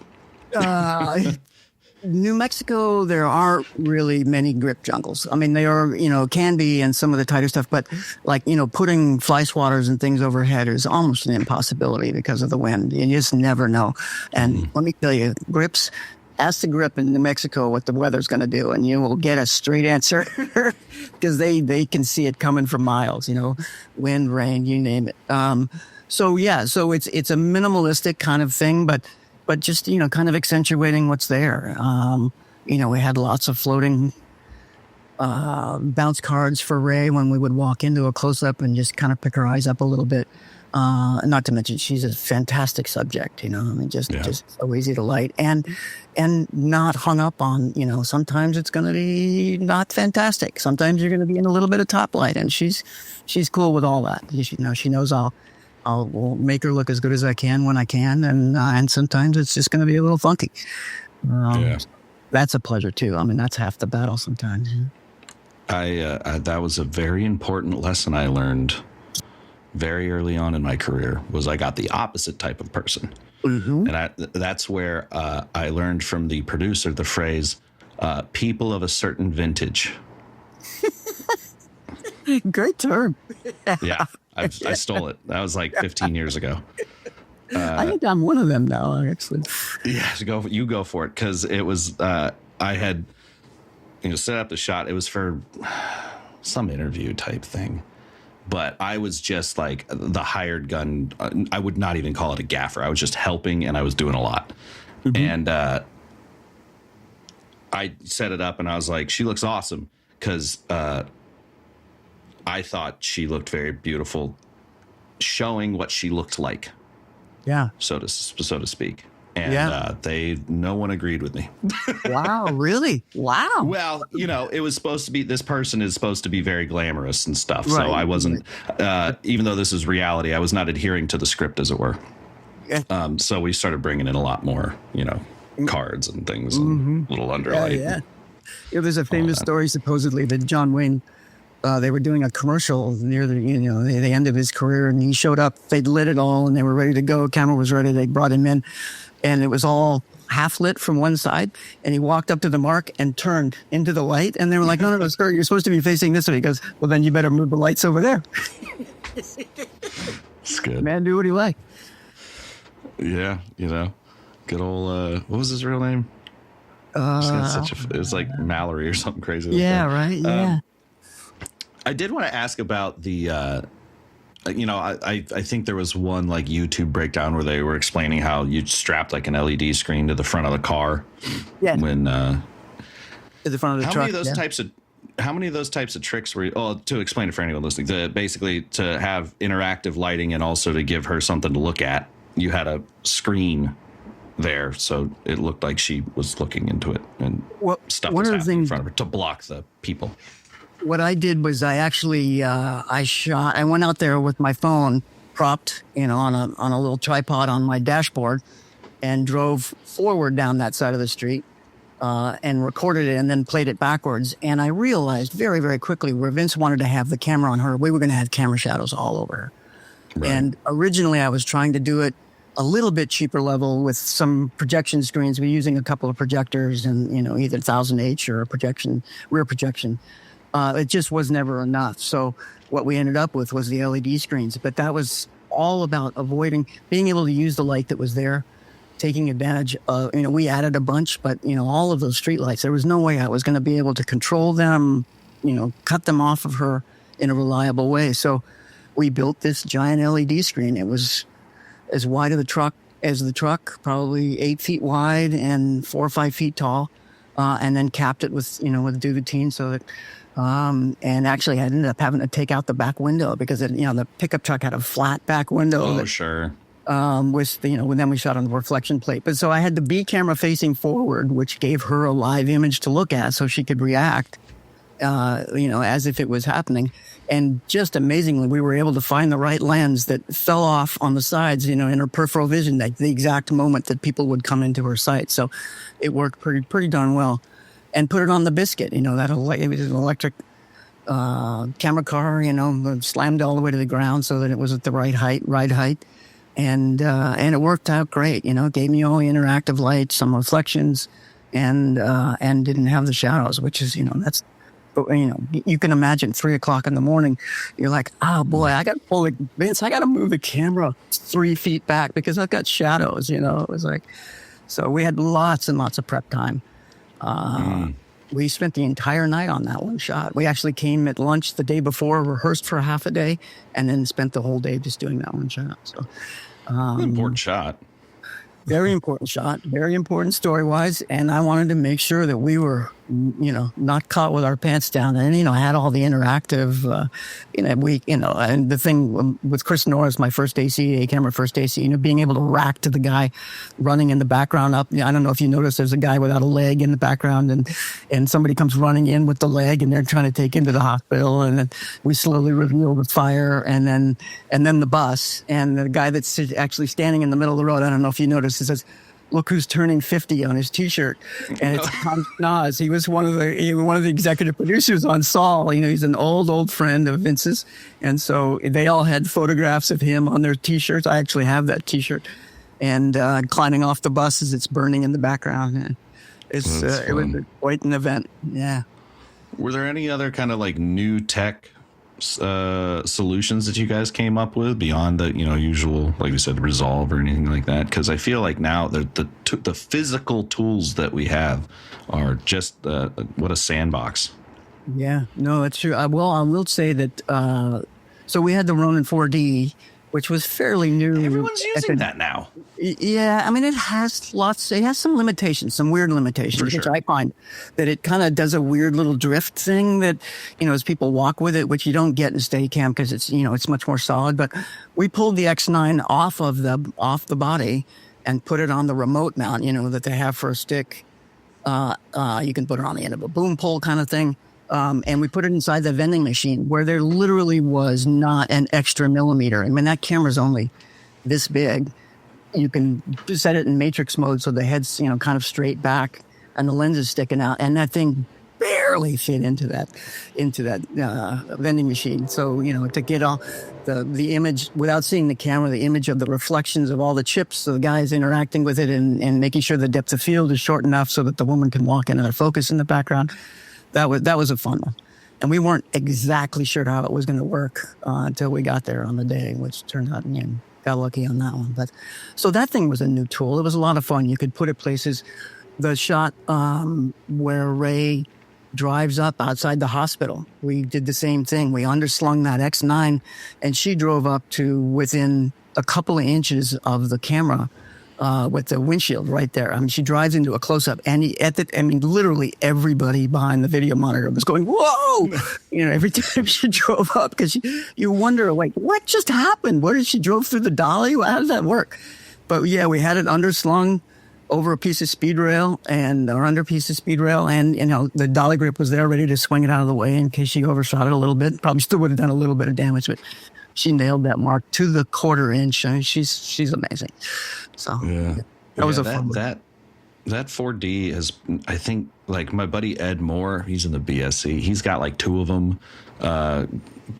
New Mexico, there aren't really many grip jungles. I mean, they are, can be in some of the tighter stuff, but like, putting fly swatters and things overhead is almost an impossibility because of the wind. You just never know. And let me tell you, grips, ask the grip in New Mexico what the weather's going to do, and you will get a straight answer because they can see it coming from miles, wind, rain, you name it. So it's a minimalistic kind of thing, but just, kind of accentuating what's there. We had lots of floating bounce cards for Ray when we would walk into a close-up and just kind of pick her eyes up a little bit. Not to mention, she's a fantastic subject, just so easy to light. And not hung up on, sometimes it's going to be not fantastic. Sometimes you're going to be in a little bit of top light, and she's cool with all that. She knows I'll make her look as good as I can when I can, and sometimes it's just going to be a little funky. That's a pleasure too. I mean, that's half the battle sometimes. That was a very important lesson I learned very early on in my career. Was I got the opposite type of person, and that's where I learned from the producer the phrase "people of a certain vintage." Great term. Yeah. I stole it. That was like 15 years ago. I think I'm one of them now, actually. Yeah, you go for it, because it was I had set up the shot. It was for some interview type thing, but I was just like the hired gun. I would not even call it a gaffer. I was just helping, and I was doing a lot. And I set it up, and I was like, "She looks awesome." because I thought she looked very beautiful, showing what she looked like. Yeah. So to speak. And no one agreed with me. Wow, really? Wow. Well, it was supposed to be, this person is supposed to be very glamorous and stuff. Right, so I wasn't, even though this is reality, I was not adhering to the script, as it were. Yeah. So we started bringing in a lot more, cards and things, and little underlight. Yeah, there's a famous story supposedly that John Wayne, they were doing a commercial near the end of his career, and he showed up. They'd lit it all, and they were ready to go. Camera was ready. They brought him in, and it was all half lit from one side. And he walked up to the mark and turned into the light. And they were like, "No, sir, you're supposed to be facing this way." He goes, "Well, then you better move the lights over there." It's good. Man, do what he liked. Yeah, good old. What was his real name? It was like Mallory or something crazy. Yeah, right. Yeah. I did want to ask about the, I think there was one like YouTube breakdown where they were explaining how you strapped like an LED screen to the front of the car. Yeah. When to the front of the truck. How many of those types of tricks were? To explain it for anyone listening, basically to have interactive lighting and also to give her something to look at, you had a screen there, so it looked like she was looking into it, and stuff was happening in front of her to block the people. What I did was I actually I went out there with my phone propped, on a little tripod on my dashboard, and drove forward down that side of the street, and recorded it, and then played it backwards. And I realized very, very quickly where Vince wanted to have the camera on her, we were going to have camera shadows all over her. Right. And originally I was trying to do it a little bit cheaper level with some projection screens. We're using a couple of projectors and, either 1000H or a rear projection. It just was never enough. So what we ended up with was the LED screens. But that was all about being able to use the light that was there, taking advantage of, we added a bunch, but, all of those street lights, there was no way I was going to be able to control them, cut them off of her in a reliable way. So we built this giant LED screen. It was as wide of as the truck, probably 8 feet wide and 4 or 5 feet tall, and then capped it with duvetine so that, and actually I ended up having to take out the back window because the pickup truck had a flat back window. Oh, sure. Then we shot on the reflection plate. But so I had the B camera facing forward, which gave her a live image to look at so she could react, as if it was happening. And just amazingly, we were able to find the right lens that fell off on the sides, in her peripheral vision, at the exact moment that people would come into her sight. So it worked pretty darn well. And put it on the Biscuit, it was an electric camera car, slammed all the way to the ground so that it was at the right height. And it worked out great, gave me all the interactive lights, some reflections, and didn't have the shadows, which is, that's, you can imagine 3:00 in the morning, you're like, oh boy, I got to move the camera 3 feet back because I've got shadows, it was like, so we had lots and lots of prep time. We spent the entire night on that one shot. We actually came at lunch the day before, rehearsed for half a day, and then spent the whole day just doing that one shot. So, important shot. Very important shot, very important story-wise, and I wanted to make sure that we were, not caught with our pants down, and had all the interactive, and the thing with Chris Norris, my first AC, A-camera first AC, being able to rack to the guy running in the background up. I don't know if you noticed, there's a guy without a leg in the background, and somebody comes running in with the leg, and they're trying to take him to the hospital, and then we slowly reveal the fire, and then the bus, and the guy that's actually standing in the middle of the road. I don't know if you noticed. It says, "Look who's turning 50" on his T-shirt, and it's Tom Nas. He was one of the executive producers on Saul. He's an old friend of Vince's, and so they all had photographs of him on their T-shirts. I actually have that T-shirt, and climbing off the bus as it's burning in the background. And it was quite an event. Yeah. Were there any other kind of like new tech solutions that you guys came up with beyond the usual, like we said, Resolve or anything like that? Because I feel like now the physical tools that we have are just what a sandbox. Yeah, no, that's true. I will say that. So we had the Ronin 4D, which was fairly new. Everyone's using that now. Yeah, I mean, it has some limitations, some weird limitations, For which sure. I find that it kind of does a weird little drift thing that, as people walk with it, which you don't get in Steadicam because it's much more solid. But we pulled the X9 off the body and put it on the remote mount, that they have for a stick. You can put it on the end of a boom pole kind of thing. And we put it inside the vending machine where there literally was not an extra millimeter. I mean, that camera's only this big. You can set it in matrix mode so the head's, kind of straight back and the lens is sticking out. And that thing barely fit into that vending machine. So, to get all the image without seeing the camera, the image of the reflections of all the chips, so the guys interacting with it and making sure the depth of field is short enough so that the woman can walk in and focus in the background. That was a fun one. And we weren't exactly sure how it was going to work until we got there on the day, which turned out, got lucky on that one. But so that thing was a new tool. It was a lot of fun. You could put it places. The shot where Ray drives up outside the hospital, we did the same thing. We underslung that X9 and she drove up to within a couple of inches of the camera with the windshield right there. I mean, she drives into a close-up and literally everybody behind the video monitor was going, whoa! Every time she drove up, because you wonder, like, what just happened? What did she drove through the dolly? How does that work? But yeah, we had it underslung over a piece of speed rail or under a piece of speed rail. And, the dolly grip was there ready to swing it out of the way in case she overshot it a little bit. Probably still would have done a little bit of damage, but she nailed that mark to the 1/4 inch. I mean, she's amazing. So that was a fun that 4D is, I think, like my buddy Ed Moore, he's in the BSC. He's got like 2 of them.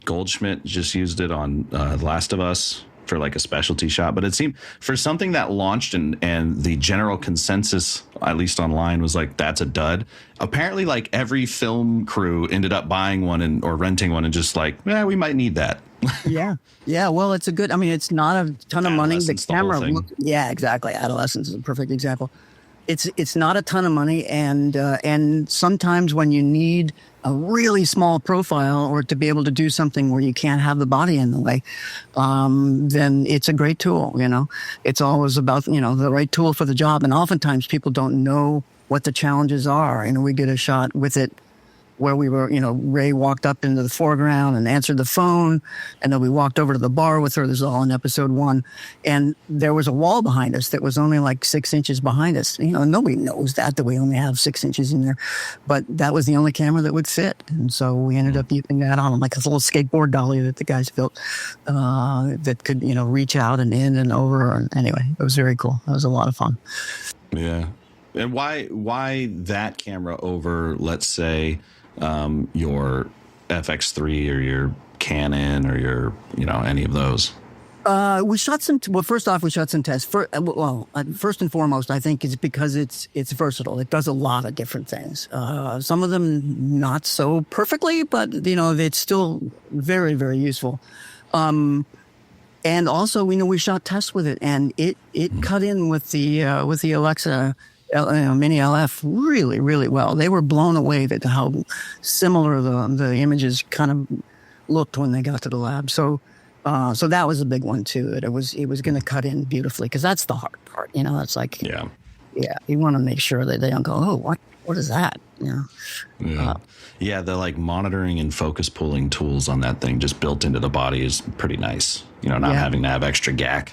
Goldschmidt just used it on Last of Us for like a specialty shot, but it seemed for something that launched and the general consensus, at least online, was like, that's a dud. Apparently, like every film crew ended up buying one or renting one and just like, we might need that. Yeah. Well, it's it's not a ton of money. The camera, yeah, exactly. Adolescence is a perfect example. It's not a ton of money, and sometimes when you need a really small profile or to be able to do something where you can't have the body in the way, then it's a great tool. It's always about the right tool for the job, and oftentimes people don't know what the challenges are. We did a shot with it where we were, Ray walked up into the foreground and answered the phone. And then we walked over to the bar with her. This is all in episode 1. And there was a wall behind us that was only like 6 inches behind us. Nobody knows that we only have 6 inches in there. But that was the only camera that would fit. And so we ended up using that on like a little skateboard dolly that the guys built that could, reach out and in and over. And anyway, it was very cool. It was a lot of fun. Yeah. And why that camera over, let's say, your FX3 or your Canon or your, any of those? We shot some. Well, first off, we shot some tests. First and foremost, I think it's because it's versatile. It does a lot of different things. Some of them not so perfectly, but it's still very, very useful. And also, we shot tests with it, and it cut in with the Alexa Mini LF really, really well. They were blown away at how similar the images kind of looked when they got to the lab. So that was a big one too. It was going to cut in beautifully, because that's the hard part. It's like, yeah, you want to make sure that they don't go, oh, what is that? Yeah, the like monitoring and focus pulling tools on that thing just built into the body is pretty nice. Not having to have extra gack.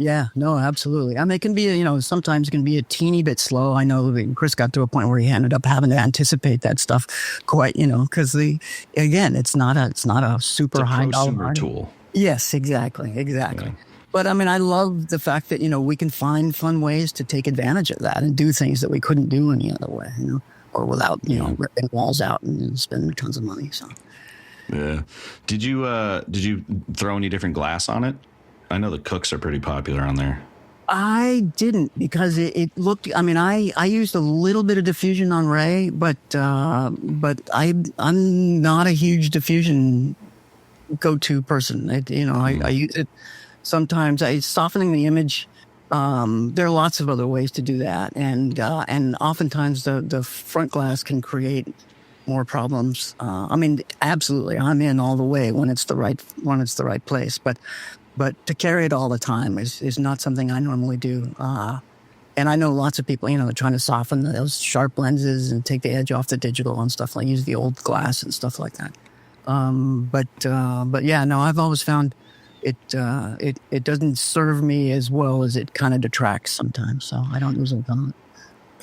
Yeah, no, absolutely. I mean, it can be, sometimes it can be a teeny bit slow. I know that Chris got to a point where he ended up having to anticipate that stuff quite, because it's not a super high dollar tool. Yes, exactly. Yeah. But I mean, I love the fact that, we can find fun ways to take advantage of that and do things that we couldn't do any other way, or without, ripping walls out and spending tons of money. So. Yeah. Did you throw any different glass on it? I know the Cooks are pretty popular on there. I didn't, because it looked. I mean, I used a little bit of diffusion on Ray, but I'm not a huge diffusion go-to person. I use it sometimes. Softening the image. There are lots of other ways to do that, and oftentimes the front glass can create more problems. I mean, absolutely, I'm in all the way when it's the right place, but but to carry it all the time is not something I normally do. And I know lots of people, trying to soften those sharp lenses and take the edge off the digital and stuff, like use the old glass and stuff like that. But yeah, no, I've always found it doesn't serve me as well as it kind of detracts sometimes. So I don't use it.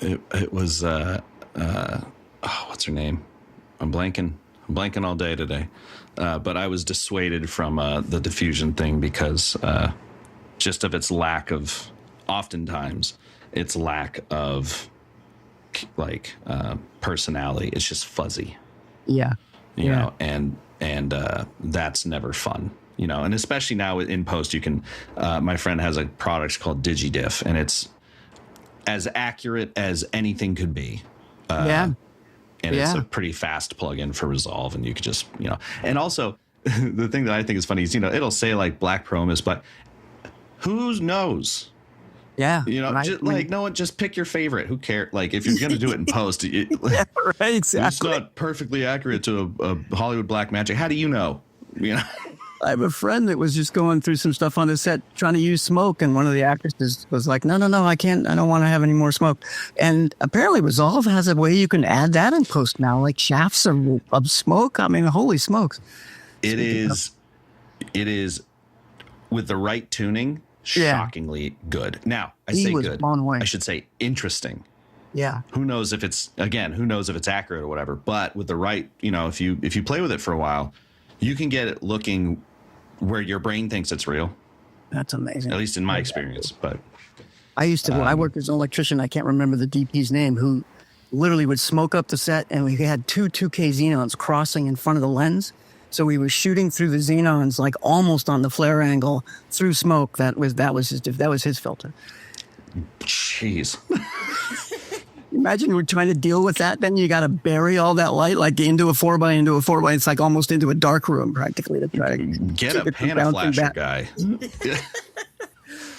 It was what's her name? I'm blanking all day today. But I was dissuaded from the diffusion thing because just of its lack of, oftentimes, its lack of personality. It's just fuzzy. Yeah. You know, and that's never fun. And especially now in post, you can. My friend has a product called DigiDiff, and it's as accurate as anything could be. And it's a pretty fast plugin for Resolve, and you could just, and also the thing that I think is funny is, it'll say like Black Promise, but who knows? Yeah. No one, just pick your favorite. Who cares? Like, if you're going to do it in post, right, exactly. It's not perfectly accurate to a Hollywood black magic. How do you know? I have a friend that was just going through some stuff on the set trying to use smoke, and one of the actresses was like, no, I can't. I don't want to have any more smoke. And apparently Resolve has a way you can add that in post now, like shafts of smoke. I mean, holy smokes. It is with the right tuning, shockingly good. Now, I say good. I should say interesting. Yeah. Who knows if it's accurate or whatever, but with the right, if you play with it for a while, you can get it looking where your brain thinks it's real. That's amazing. At least in my experience. But I worked as an electrician. I can't remember the DP's name, who literally would smoke up the set, and we had two 2K xenons crossing in front of the lens. So we were shooting through the xenons, like almost on the flare angle through smoke. That was his filter. Jeez. Imagine we're trying to deal with that. Then you got to bury all that light, like into a 4x. It's like almost into a dark room, practically, to try to get a Panaflasher guy.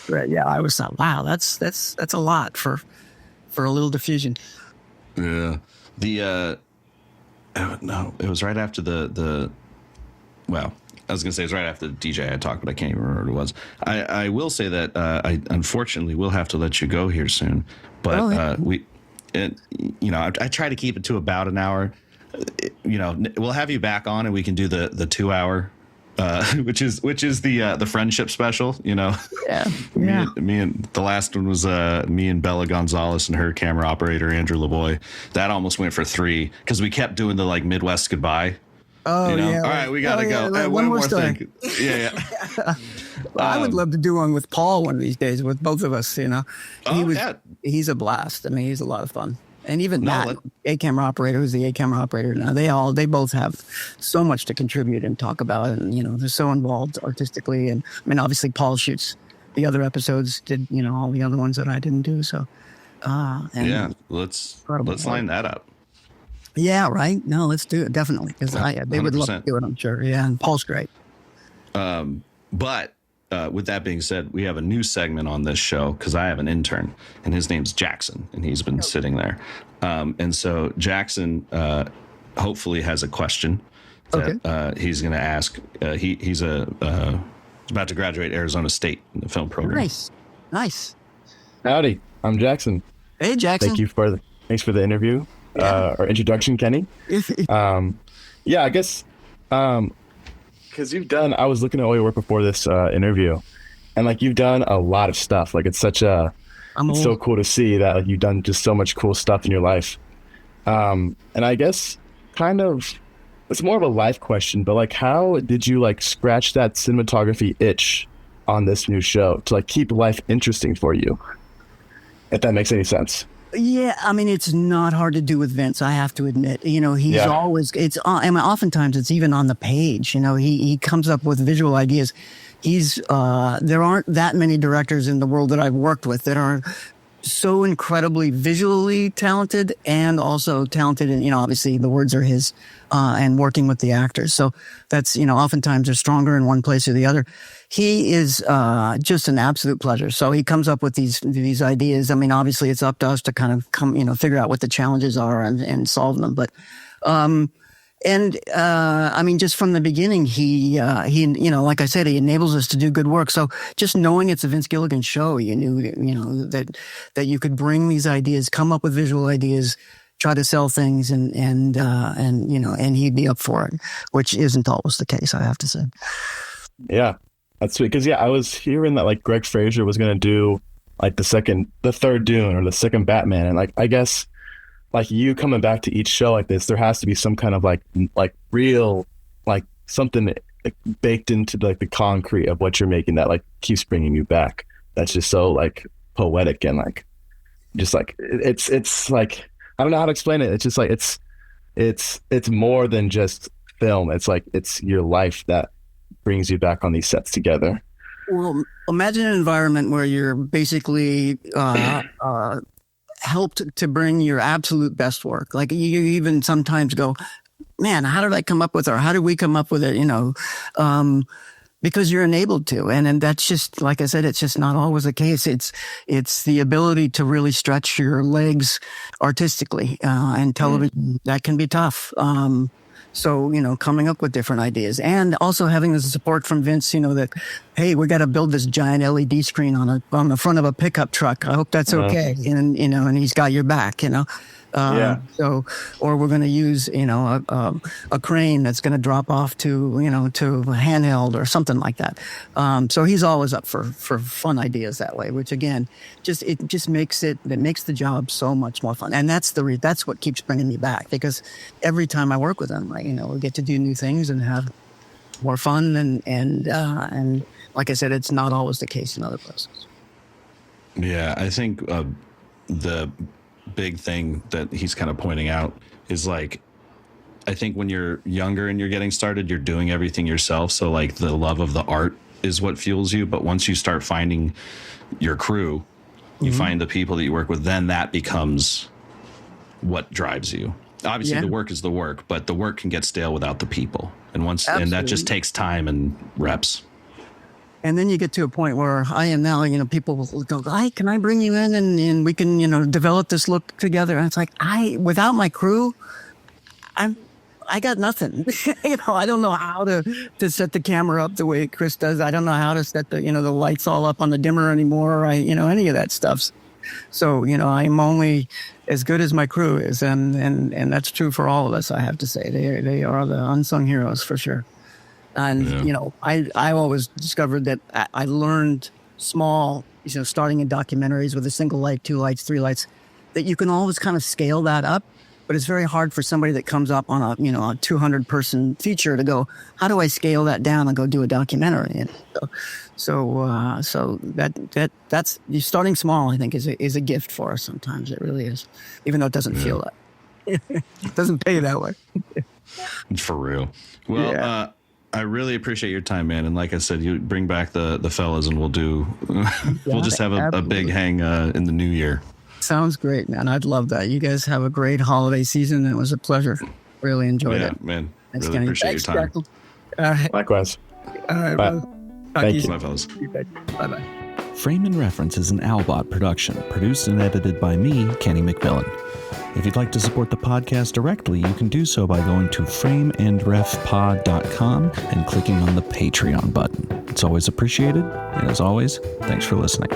Right? Yeah, I was thought, wow, that's a lot for a little diffusion. Yeah. No, it was right after the. Well, I was going to say it's right after the DJ I talked, but I can't even remember what it was. I will say that I unfortunately will have to let you go here soon, but I try to keep it to about an hour. We'll have you back on, and we can do the 2 hour, which is the friendship special. Yeah. Me and the last one was me and Bella Gonzalez and her camera operator Andrew LeBoy. That almost went for 3 because we kept doing the like Midwest goodbye. Oh, yeah. All right, we got to go. Hey, one more thing. Yeah. Well, I would love to do one with Paul one of these days with both of us, He's a blast. I mean, he's a lot of fun. And even Matt, A-camera operator, who's the A-camera operator now, they both have so much to contribute and talk about. And, they're so involved artistically. And I mean, obviously Paul shoots the other episodes, did, all the other ones that I didn't do. So, let's line that up. Yeah, right. No, let's do it. Definitely. Because they would love to do it, I'm sure. Yeah. And Paul's great. But with that being said, we have a new segment on this show because I have an intern and his name's Jackson and he's been sitting there. And so Jackson hopefully has a question that he's going to ask. He's about to graduate Arizona State in the film program. Nice. Howdy, I'm Jackson. Hey, Jackson. Thanks for the interview. Or introduction, Kenny. I guess because I was looking at all your work before this interview, and you've done a lot of stuff. It's so cool to see that you've done just so much cool stuff in your life. And I guess it's more of a life question, but how did you scratch that cinematography itch on this new show to keep life interesting for you? If that makes any sense. Yeah, I mean, it's not hard to do with Vince, I have to admit. He's always, oftentimes it's even on the page, he comes up with visual ideas. There aren't that many directors in the world that I've worked with that are so incredibly visually talented and also talented in, obviously the words are his, and working with the actors. So that's, oftentimes they're stronger in one place or the other. He is just an absolute pleasure. So he comes up with these ideas. I mean, obviously it's up to us to kind of figure out what the challenges are and solve them. But And I mean, just from the beginning, he, like I said, he enables us to do good work. So just knowing it's a Vince Gilligan show, you knew, that you could bring these ideas, come up with visual ideas, try to sell things, and he'd be up for it, which isn't always the case, I have to say. Yeah, that's sweet. Because I was hearing that like Greg Fraser was gonna do like the third Dune or the second Batman, and like I guess like you coming back to each show like this, there has to be some kind of like real like something baked into like the concrete of what you're making that like keeps bringing you back. That's just so like poetic and like just like it's like I don't know how to explain it. It's just like it's more than just film. It's like it's your life that brings you back on these sets together. Well, imagine an environment where you're basically helped to bring your absolute best work. Like you even sometimes go, man, how did I come up with it? Or how did we come up with it? Because you're enabled to. And that's just, like I said, it's just not always the case. It's the ability to really stretch your legs artistically, and television, that can be tough. So, coming up with different ideas and also having the support from Vince, that, hey, we got to build this giant LED screen on the front of a pickup truck. I hope that's okay. And, and he's got your back, So, or we're going to use, a crane that's going to drop off to a handheld or something like that. So he's always up for fun ideas that way, which again, it makes the job so much more fun. And that's what keeps bringing me back, because every time I work with him, we get to do new things and have more fun. And like I said, it's not always the case in other places. Yeah. I think, the big thing that he's kind of pointing out is like, I think when you're younger and you're getting started, you're doing everything yourself. So like the love of the art is what fuels you. But once you start finding your crew, you find the people that you work with, then that becomes what drives you. Obviously the work is the work, but the work can get stale without the people. And and that just takes time and reps. And then you get to a point where I am now, people will go, "Hi, can I bring you in and we can, develop this look together?" And it's like, without my crew, I got nothing. I don't know how to set the camera up the way Chris does. I don't know how to set the lights all up on the dimmer anymore. Or any of that stuff. So, I'm only as good as my crew is. And that's true for all of us, I have to say. They are the unsung heroes for sure. And, I always discovered that I learned small, starting in documentaries with a single light, 2 lights, 3 lights, that you can always kind of scale that up. But it's very hard for somebody that comes up on a 200-person feature to go, how do I scale that down and go do a documentary? So that's starting small, I think, is a gift for us sometimes. It really is, even though it doesn't feel that. It doesn't pay that way. For real. Well, I really appreciate your time, man. And like I said, you bring back the fellas and we'll just have a big hang in the new year. Sounds great, man. I'd love that. You guys have a great holiday season. It was a pleasure. Really enjoyed it. Yeah, man. Thanks, really appreciate your time. All right. Likewise. All right. Bye. Thank you. Bye, fellas. Bye-bye. Frame and Reference is an Owlbot production, produced and edited by me, Kenny McMillan. If you'd like to support the podcast directly, you can do so by going to frameandrefpod.com and clicking on the Patreon button. It's always appreciated, and as always, thanks for listening.